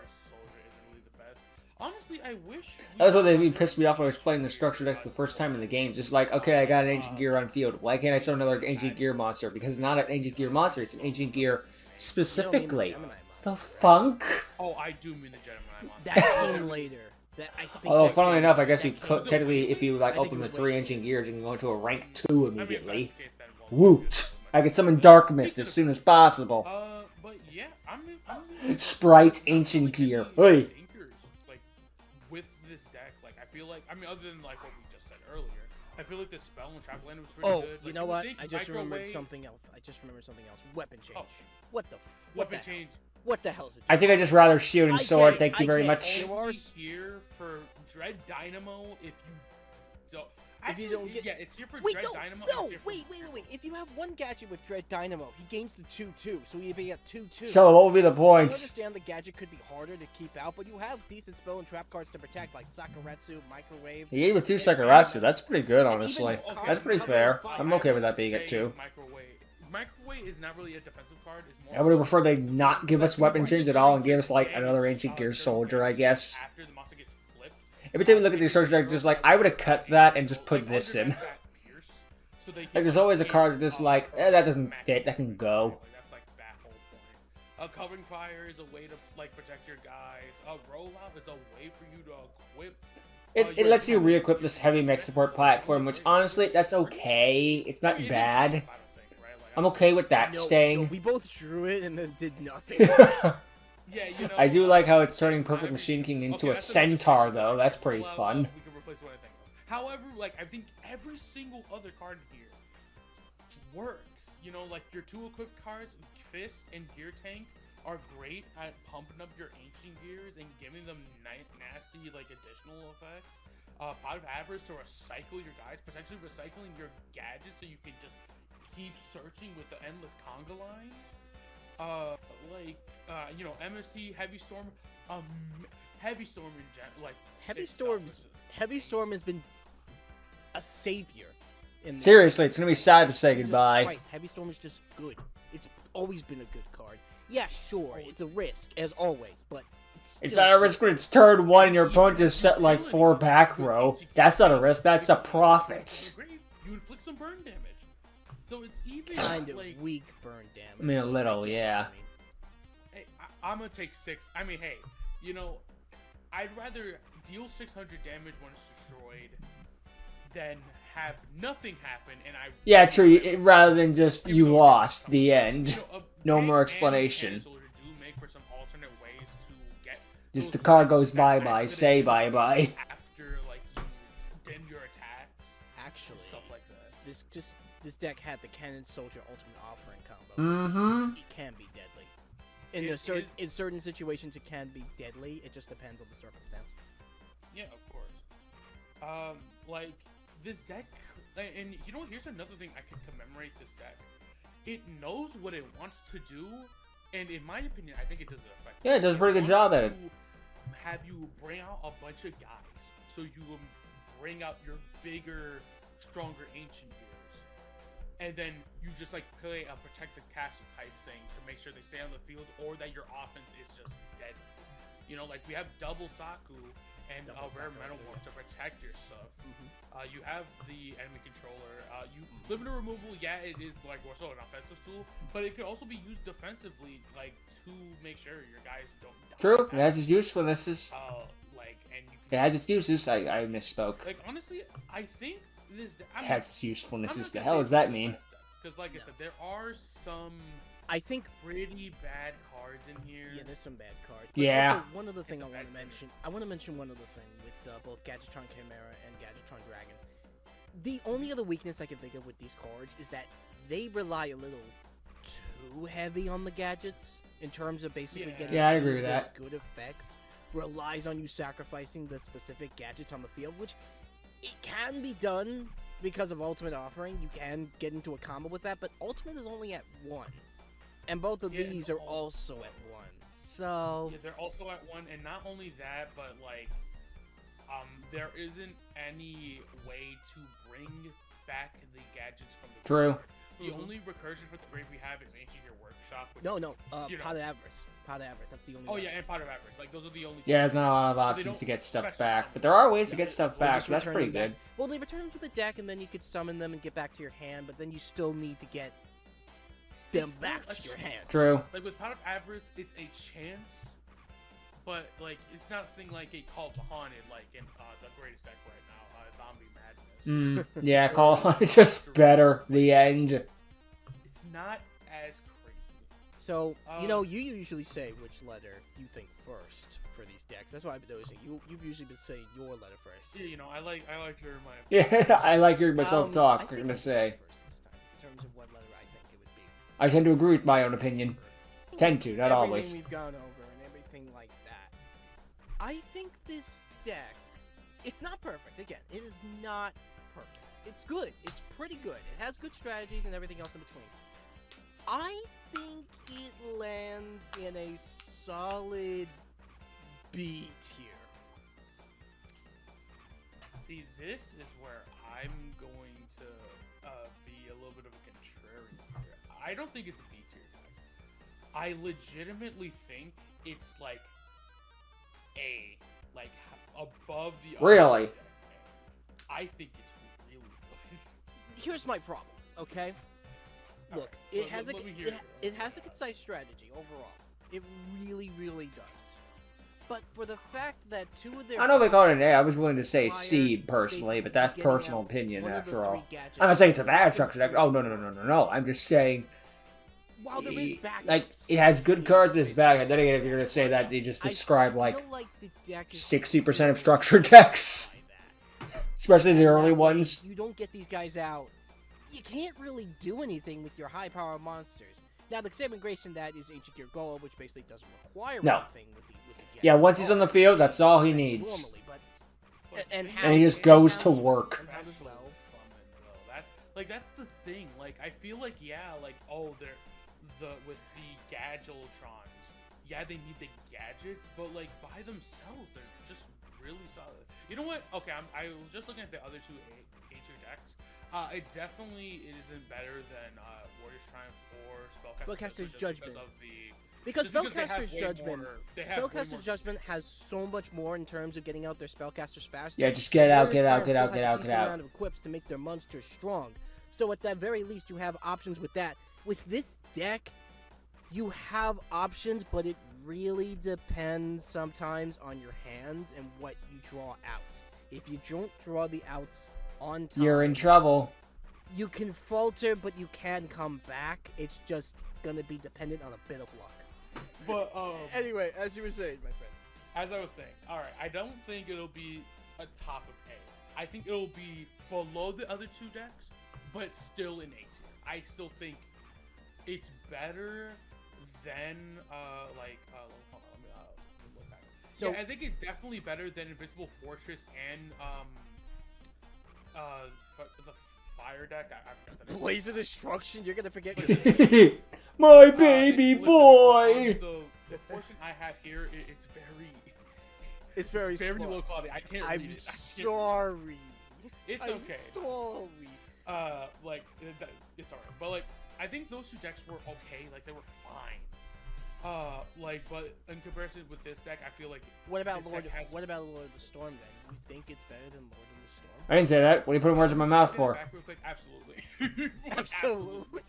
Honestly, I wish. That's what they pissed me off when I was playing the structure deck for the first time in the games. It's like, okay, I got an Ancient Gear on field. Why can't I summon another Ancient Gear monster? Because it's not an Ancient Gear monster, it's an Ancient Gear specifically. The funk? Oh, I do mean the Gemini monster. That came later. Although, funnily enough, I guess you could, technically, if you like open the 3 Ancient Gears, you can go into a rank 2 immediately. Woot! I can summon Dark Mist as soon as possible. But yeah, I'm Sprite Ancient Gear. Hey! Like, with this deck, like, I feel like, I mean, other than, like, what we just said earlier, I feel like the spell and trap land was pretty good. Oh, you Like, know what? think I just remembered microwave- something else. Weapon change. Oh. What the? Weapon change. What the hell is it? I think I just rather shield and I sword, get it, thank you I very get it. much. You are It's here for Dread Dynamo if you don't. If Actually, you don't get. yeah, it's here for Wait, Dread no, Dynamo. no, it's here for- wait. If you have one gadget with Dread Dynamo, he gains the 2/2, so he'd be at 2/2. So, what would be the I point? understand the gadget could be harder to keep out, but you have decent spell and trap cards to protect, like Sakuretsu, Microwave. He gave it 2 Sakuratsu, that's pretty good, And honestly. even That's pretty fair. I'm okay with that being Say at 2. Microwave is not really a defensive card. It's more I would have preferred they not give us weapon change at all and give us, like, another Ancient Gear soldier, I guess. After the monster gets flipped. every time you look at the instruction deck, just like, I would have cut that and just put this in. Like, there's always a card that's like, that doesn't fit, that can go. That's like that whole point. Covering fire is a way to like protect your guys. Rollout is a way for you to equip. It lets you re-equip this heavy mech support platform, which honestly, that's okay. It's not bad. I'm okay with that staying. No, we both drew it and then did nothing. Yeah, you know, I do like how it's turning Perfect Machine King into a centaur, though. That's pretty fun. We can replace anything else. However, like, I think every single other card here works. You know, like, your 2 equipped cards, Fist and Gear Tank, are great at pumping up your ancient gears and giving them nasty, like, additional effects. Pot of Avarice to recycle your guys, potentially recycling your gadgets so you can just keep searching with the endless conga line. You know, MST, Heavy Storm, Heavy Storm in general, like Heavy Storm has been a savior. Seriously, it's gonna be sad to say goodbye. Christ, Heavy Storm is just good. It's always been a good card. Yeah, sure, it's a risk as always, but it's not a risk when it's turn 1 and your opponent just set like 4 back row. That's not a risk. That's a profit. You inflict some burn damage, so it's even kind of like, weak burn damage. I mean, a little, yeah. Hey, I'm gonna take 6. I mean, hey, you know, I'd rather deal 600 damage when it's destroyed than have nothing happen and I. Yeah, true. Rather than just you lost the end. You know, No more explanation. Do make for some alternate ways to get. Just the card goes bye-bye, say bye-bye. After like you end your attacks. Actually, Stuff like that. This deck had the Cannon Soldier Ultimate Offering combo. Mm-hmm. It can be deadly. In certain situations, it can be deadly. It just depends on the circumstance. Yeah, of course. Like this deck, and you know, here's another thing I can commemorate this deck. It knows what it wants to do, and in my opinion, I think it does it effectively. Yeah, it does a pretty good job at it. Have you bring out a bunch of guys, so you bring out your bigger, stronger ancient gears, and then you just like play a protective castle type thing to make sure they stay on the field, or that your offense is just dead. You know, like we have double Saku and rare Metamorph to protect your stuff. You have the enemy controller. Limiter removal, yeah, it is like more so an offensive tool, but it could also be used defensively, like to make sure your guys don't die. True, it has its usefullnesses. And you It has its uses. I misspoke. like honestly, I think this It has its usefullnesses. The hell does that mean? Because like I said, there are some I think pretty bad cards in here. yeah, there's some bad cards. But Yeah. Also, one other thing It's I a want bad to mention. I want to mention one other thing with both Gadgetron Chimera and Gadgetron Dragon. The only other weakness I can think of with these cards is that they rely a little too heavy on the gadgets in terms of basically getting I agree with the that. good effects. Relies on you sacrificing the specific gadgets on the field, which it can be done because of Ultimate Offering. You can get into a combo with that, but Ultimate is only at 1. And both of these are also at 1. So yeah, they're also at 1, and not only that, but like there isn't any way to bring back the gadgets from the True. The only recursion for the grave we have is Ancient Gear Workshop. Which, no, you know. Pot of Avarice. Pot of Avarice. That's the only. Oh one. yeah, and Pot of Avarice. Like those are the only. Yeah, there's two. not a lot of They options don't to get stuff special back, summon. but there are ways to Yeah, get stuff or back, just so that's return pretty them back. good. Well, they return them to the deck, and then you could summon them and get back to your hand, but then you still need to get them It's back still to a your hand. True. Like with Pot of Avarice, it's a chance, but like it's not something like a Call to Haunted, like in the greatest deck right now, Zombie Madness. Yeah, Call on it just better. The end. It's not as crazy. So you usually say which letter you think first for these decks. That's why I've been noticing. You've usually been saying your letter first. Yeah, I like your my. Yeah, I like hearing myself I talk. think I'm gonna I'll say. go first this time, in terms of what letter I think it would be. I tend to agree with my own opinion. Tend to, not Everything always. we've gone over and everything like that. I think this deck, it's not perfect. Again, it is not perfect. It's good. It's pretty good. It has good strategies and everything else in between. I think it lands in a solid B tier. See, this is where I'm going to be a little bit of a contrarian here. I don't think it's a B tier deck. I legitimately think it's like A, like above the Really? other decks, man. I think it's really good. Here's my problem, okay? Look, Alright, let me hear it has a concise strategy overall. It really, really does. But for the fact that two of their I know they call it an A. I was bosses willing to say C require personally, but basically that's getting personal out opinion one of the after three all. gadgets I'm not saying it's a bad from structure deck. the Oh, no. I'm just saying, While there is backups, like, it has good cards in its bag. And then again, if you're going to say that, you just I describe, like, feel like the deck is 60% of driven structure decks. by that. Especially the And early that way, ones. You don't get these guys out. You can't really do anything with your high-power monsters. Now, the saving grace in that is Ancient Gear Golem, which basically doesn't require No. anything with the gadget. Yeah, once he's on the field, that's all he needs. Normally, but, and And he just goes to work. As well. That's the thing. Like, I feel like, yeah, like, oh, they're with the Gadgelatrons, yeah, they need the gadgets, but like by themselves, they're just really solid. You know what? Okay, I was just looking at the other two A-tier decks. It definitely isn't better than Warrior's Triumph or Spellcaster's Judgment Judgment. just Because because they have Spellcaster's way Judgment, more- they have way more- Spellcaster's Judgment has so much more in terms of getting out their spellcasters faster. Yeah, just get out, Warrior's get out, Triumph get out, still get has a out, get decent out. amount of equips to make their monsters strong. So at the very least, you have options with that. With this deck, you have options, but it really depends sometimes on your hands and what you draw out. If you don't draw the outs on time, You're in trouble. you can falter, but you can come back. It's just gonna be dependent on a bit of luck. But Anyway, as you were saying, my friend. as I was saying, all right, I don't think it'll be a top of A. I think it'll be below the other two decks, but still in A tier. I still think it's better than hold on, let me look back. So- yeah, I think it's definitely better than Invisible Fortress and the fire deck. I forgot the name. Blaze of Destruction, you're gonna forget your My baby Listen, boy. the portion I have here, it's very It's very very small. low quality. I can't read I'm it. I can't- sorry. It's I'm okay. sorry. It's alright. But like, I think those two decks were okay. Like, they were fine. But in comparison with this deck, I feel like What about this Lord? deck has- What about Lord of the Storm then? You think it's better than Lord of the Storm? I didn't say that. What are you putting words in my mouth Take it for? back real quick. Absolutely. Absolutely.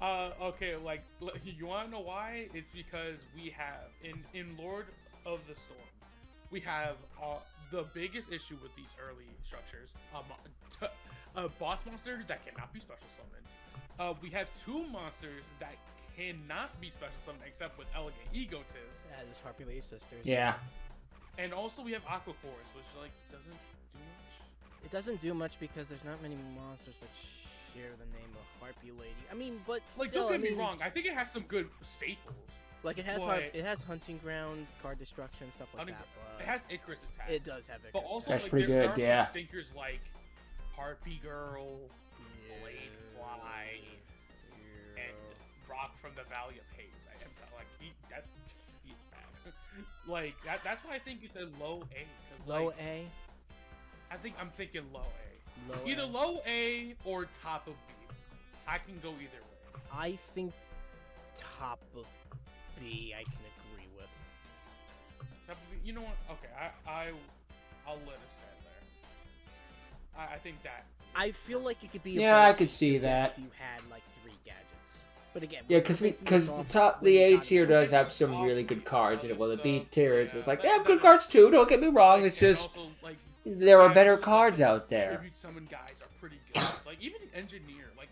Okay. Like, you want to know why? It's because we have in Lord of the Storm, we have the biggest issue with these early structures. A boss monster that cannot be special summoned. We have two monsters that cannot be special summoned except with Elegant Egotist. That is Harpy Lady Sisters. Yeah. And also we have Aquaforce, which like doesn't do much. It doesn't do much because there's not many monsters that share the name of Harpy Lady. I mean, but Like, still, don't get I mean, me wrong. I think it has some good staples. like it has but- it has Hunting Ground, Card Destruction, stuff like Hunting- that. It has Icarus attack. It does have it. But also, That's like, pretty there good, are yeah. some stinkers like Harpy Girl, Blade Fly, and Rock from the Valley of Hades. I am like he's bad. Like that's why I think it's a low A. 'Cause, Low like, A. I'm thinking low A. Low Either A. low A or top of B. I can go either way. I think top of B. I can agree with. Top of B, you know what? Okay, I'll let it stand there. I think that. I feel like it could be. Yeah, above I could see if that. you had like 3 gadgets. But again, Yeah, we're because basing because this the off top, what the we A got tier in does the have some really good cards in it. Well, the B tier is just like they have good cards too. Don't get me wrong. It's And just also, like, there are better also, cards like, out there. Tribute summon guys are pretty good. Like even Engineer, like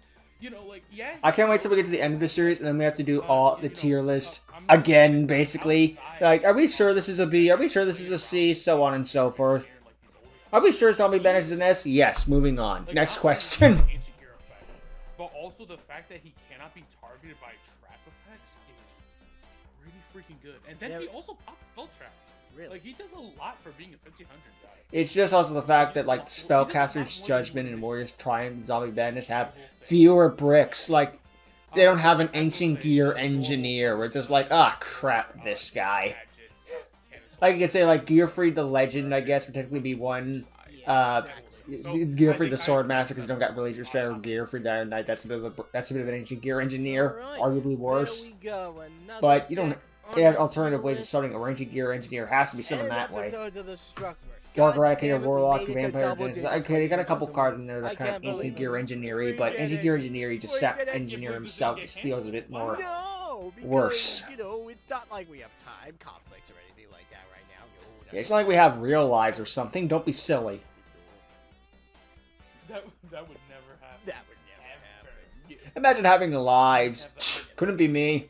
yeah. I can't wait till we get to the end of the series and then we have to do all the tier list I'm not- again, basically. outside Like, are we of, sure this is a B? Are we sure this is a C? So on and so forth. Engineer, like, these older Are we sure Zombie Bandits is an S? Yes. Moving on. Like, Next not only question. the ancient gear effect, but also the fact that he cannot be targeted by trap effects is pretty freaking good. And then Yeah. he also pops spell traps. Really? Like he does a lot for being a 1500 guy. It's just also the fact that like Spellcaster's Judgment and Warrior's Triumph and Zombie Bandits have fewer bricks. Like they don't have an Ancient Gear Engineer. We're just like, ah, crap, this guy. Like you could say, like Gearfried the Legend, I guess, would technically be one. Gearfried the Swordmaster, because you don't got Release Restrainer. Gearfried the Iron Knight. That's a bit of an Ancient Gear Engineer, Alright, arguably worse. There we go. Another But you don't. deck Yeah, alternative ways of summoning a ranging gear engineer has to be summoned that way. Episodes of the Structverse. Dark God Eradicator, damn it, we Warlock, made it to Vampire. double digits, Okay, they ladies got a and couple gentlemen. cards in there I that kind of can't believe anti-gear it. engineering, We but did anti-gear it. engineering just We sat did it. engineer himself just feels a bit more No, because, worse. you know, it's not like we have time conflicts or anything like that right now. No, Yeah, it's not like we have real lives or something. Don't be silly. That would never happen. that would never happen. Imagine having lives. Couldn't be me.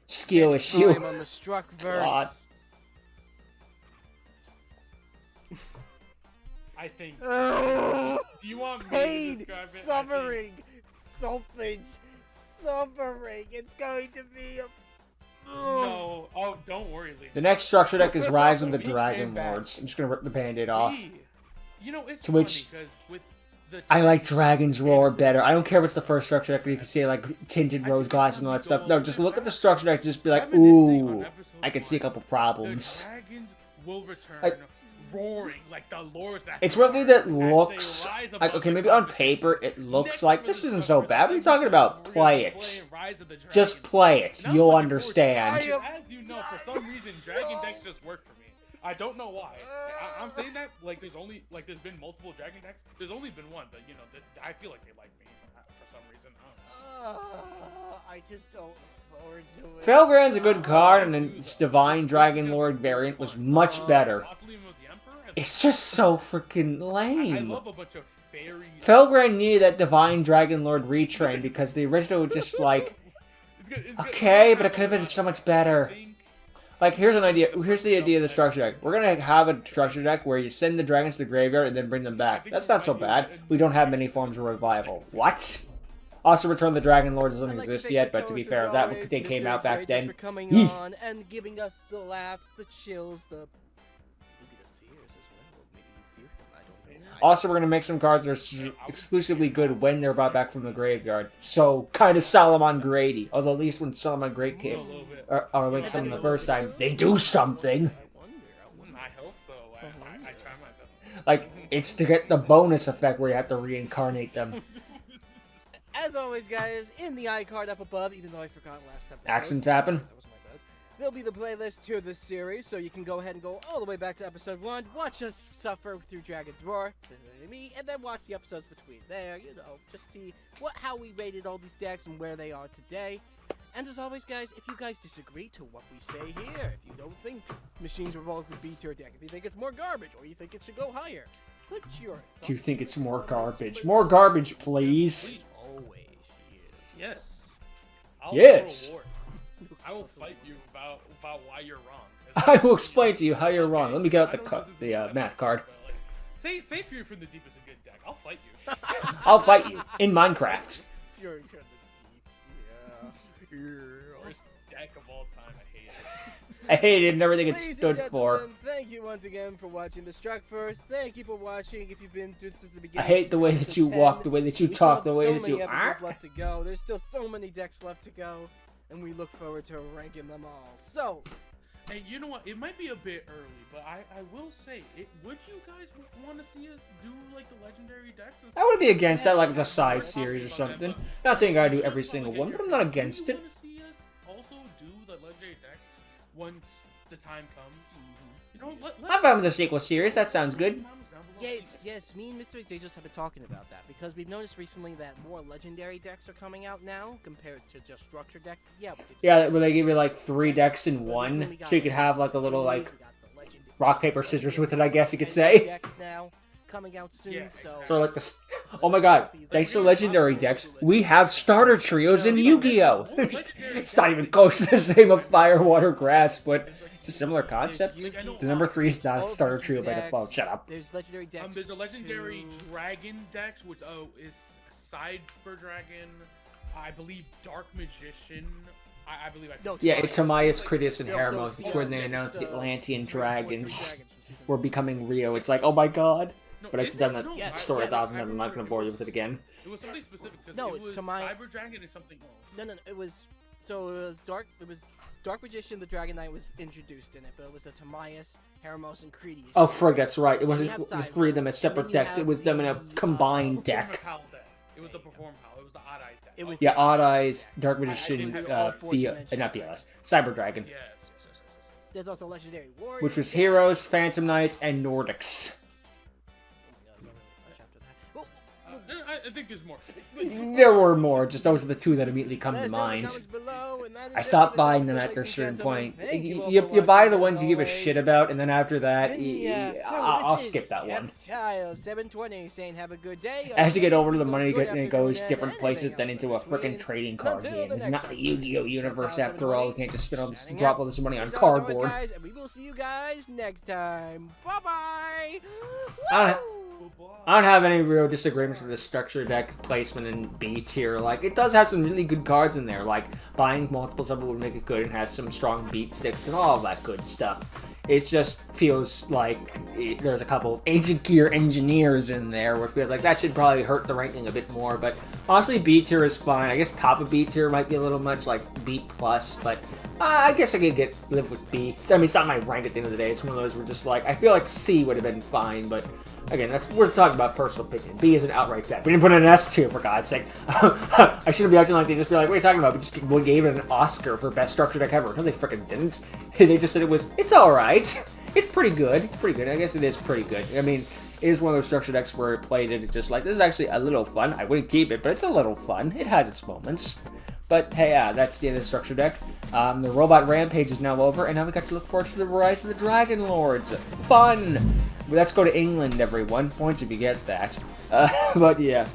Skill Next issue. time on the Structverse. God. I think. Oh, Do you want me pain, to describe it? suffering, something, suffering. It's going to be a. No. Oh, don't worry, Lee. The next structure deck is Rise of the He came Dragon back. Lords. I'm just gonna rip the band-aid off. You know, it's To funny which- because with the I like Dragon's Roar better. I don't care if it's the first structure deck where you can see like tinted rose glass and all that stuff. No, just look at the structure deck and just be like, reminiscing on ooh, episode I can see a 1. couple The problems. dragons will return, Like- roaring like the lords that It's one thing that as they looks rise like, above okay, the maybe on competition. paper it looks Next like for this the isn't so Structverse, bad. What are you as talking said, about? we're gonna Play be it. playing Rise of the Just Dragons. play it. Now, You'll before- understand. As you know, for some reason, dragon decks just work for me. I don't know why. I'm saying that like there's been multiple dragon decks. There's only been one, but you know, I feel like they like me for some reason. I don't know. I just don't look forward to it. Felgrand's a good card, and then its Divine Dragon Lord variant was much better. Mausoleum of the Emperor has- It's just so freaking I lame. love a bunch of fairies. Felgrand needed that Divine Dragon Lord retrain because the original was just like, It's good. okay, but it could have been so much better. I think- Like, here's an idea. Here's the idea of the structure deck. We're gonna have a structure deck where you send the dragons to the graveyard and then bring them back. That's not so bad. We don't have many forms of revival. What? Also, Return of the Dragon Lords doesn't I'd like to exist thank yet, the but to be co-hosts, fair, as that always, they came Mr. out back Excited, then. for coming Eeh. on and giving us the laughs, the chills, the maybe the fears as well. Maybe you fear him. I don't know. Also, we're gonna make some cards that are exclusively good when they're brought back from the graveyard. So, kind of Solomon Grady. Although, at least when Solomon Grady A came, little bit. or like some the first time, they do something. I wonder. I hope so. I try my best. Like, it's to get the bonus effect where you have to reincarnate them. As always, guys, in the iCard up above, even though I forgot last episode. Accents happen. That was my bad. There'll be the playlist to the series, so you can go ahead and go all the way back to episode 1, watch us suffer through Dragon's Roar, specifically me, and then watch the episodes between there, you know, just see how we rated all these decks and where they are today. And as always, guys, if you guys disagree to what we say here, if you don't think Machines Revolt is a B-tier deck, if you think it's more garbage, or you think it should go higher, put your Do you thoughts think in it's the more comments garbage? below. More garbage, please. Always, Yes. I'll Yes. reward. I will fight you about why you're wrong. I will explain to you how you're wrong. Let me get out I don't know if this is the a math card. but, like, say Fury from the Deep is a good deck. I'll fight you. I'll fight you in Minecraft. You're kind of deep, yeah. Worst deck of all time. I hate it. I hated and everything it Ladies and stood for. gentlemen, thank you once again for watching the Structverse. Thank you for watching. If you've been through since the I beginning, hate the way of that you episode walk, 10. the way that you We still talk, have the way so that many you. episodes left to go. There's still so many decks left to go, and we look forward to ranking them all. So, Hey, you know what? It might be a bit early, but I will say, would you guys want to see us do like the legendary decks? And I would be against that, like it's a Yeah, side we're series or talking about something. that, Not saying I gotta do but every just single like, one, get but I'm your not thoughts. against Do it. you want to see us also do the legendary decks once the time comes? You know, I'm fine with the sequel series. That sounds good. yes, me and Mr. Exages have been talking about that because we've noticed recently that more legendary decks are coming out now compared to just structure decks. Yeah, we could Yeah, where they give you like 3 decks in one, so you could have like a little like rock paper scissors with it. I guess you could say. Decks now coming out soon, Yeah, so. So like the. Oh my god! Thanks to legendary decks, we have starter trios in Yu-Gi-Oh. It's not even close to the same of Fire, Water, Grass, but it's a similar concept. The number 3 is not a starter trio by default. Shut up. There's legendary decks. There's a legendary to- dragon dex, which is Cyber Dragon, I believe Dark Magician. I believe I. No, Yeah, it's Amias, Critias, and No, Hermos. no, It's when they yeah, announced the it's, Atlantean Three dragons from season were becoming Rio. It's like, oh my god. No, But I've is done it? that No, story yes, 1,000 I times. I'm not gonna remember bore you with it again. It was something specific because No, it it's was Tamai- Cyber Dragon and something else. No, it was. So it was Dark. It was Dark Magician. The Dragon Knight was introduced in it, but it was the Tamias, Hermos, and Cretias. Oh, frig, that's right. It wasn't You have the Cyber. 3 of them as And then separate you decks. have It was them in a the, combined deck. Macau deck. It was the Perform Pal. It was the Odd Eyes deck. It was Yeah, Odd Eyes, Dark Magician, think all four dimensions not are BLS, Cyber Dragon, Yes. There's also Legendary Warriors. which was Heroes, Phantom Knights, and Nordics. Oh my God, not really much after that. Well, I think there's more. There were more, just those are the two that immediately come let to us know in the mind. comments below, and that is I it stopped for this buying them episode, after a ladies certain and gentlemen. point. Thank you all You for buy the watching, ones as you give a always. shit about, and then after that, And yeah, so I'll this skip is that one. Child 720 saying have a good day. As you get over to the Good money, afternoon, it goes and different anything places else than in into a between. freaking trading card Until game. the It's next not the one. Yu-Gi-Oh universe after all. You can't just spend all this, Signing drop out. all this money on Peace out, as always, cardboard. guys, and we will see you guys next time. Bye bye. I don't have any real disagreements with the structure deck placement in B tier. Like, it does have some really good cards in there. Like, buying multiples of it would make it good and has some strong beat sticks and all that good stuff. It just feels like there's a couple of Ancient Gear engineers in there where it feels like that should probably hurt the ranking a bit more. But honestly, B tier is fine. I guess top of B tier might be a little much, like B plus, but I guess I could live with B. I mean, it's not my rank at the end of the day. It's one of those where just like, I feel like C would have been fine, but again, we're talking about personal opinion. B is an outright bet. We didn't put in an S tier, for God's sake. I shouldn't be acting like they just be like, what are you talking about? We gave it an Oscar for best structure deck ever. No, they freaking didn't. They just said it's alright. It's pretty good. It's pretty good. I guess it is pretty good. I mean, it is one of those structure decks where it played it just like, this is actually a little fun. I wouldn't keep it, but it's a little fun. It has its moments. But hey, that's the end of the structure deck. The Robot Rampage is now over, and now we got to look forward to the Rise of the Dragon Lords. Fun! Well, let's go to England, everyone. Points if you get that. But yeah.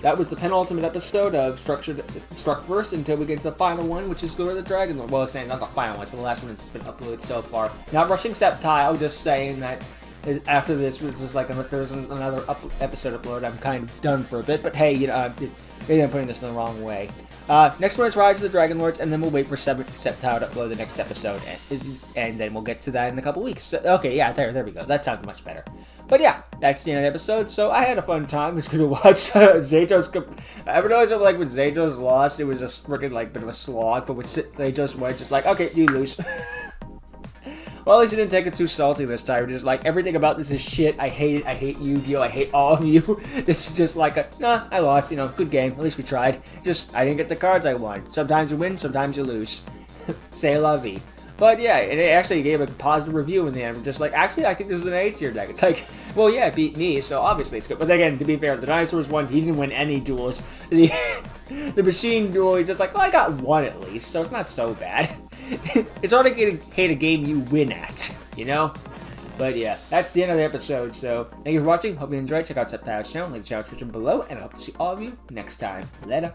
That was the penultimate episode of Structverse until we get to the final one, which is the Rise of the Dragon Lord. Well, it's not the final one, it's the last one that's been uploaded so far. Not rushing Septile, just saying that after this, which is like, if there's another episode upload, I'm kind of done for a bit. But hey, you know, maybe I'm putting this in the wrong way. Next one is Rise of the Dragon Lords, and then we'll wait for Septile to upload the next episode, and then we'll get to that in a couple weeks. So, okay, yeah, there we go. That sounds much better. But yeah, that's the end of the episode, so I had a fun time. It's good to watch Zayto's... I realized that, like, when Zayto's lost, it was a freaking, like, bit of a slog, but when Zayto's won, just like, okay, you lose. Well, at least you didn't take it too salty this time. Just like, everything about this is shit. I hate it. I hate Yu-Gi-Oh! I hate all of you. This is just like nah, I lost. You know, good game. At least we tried. Just, I didn't get the cards I wanted. Sometimes you win, sometimes you lose. Say la vie. But yeah, it actually gave a positive review in the end. Just like, actually, I think this is an A tier deck. It's like, well, yeah, it beat me, so obviously it's good. But again, to be fair, the Dinosaurs won. He didn't win any duels. The Machine duel, he's just like, well, I got one at least, so it's not so bad. It's hard to hate a game you win at, you know? But yeah, that's the end of the episode, so thank you for watching. Hope you enjoyed. Check out Septile's channel, link to the channel description below, and I hope to see all of you next time. Later.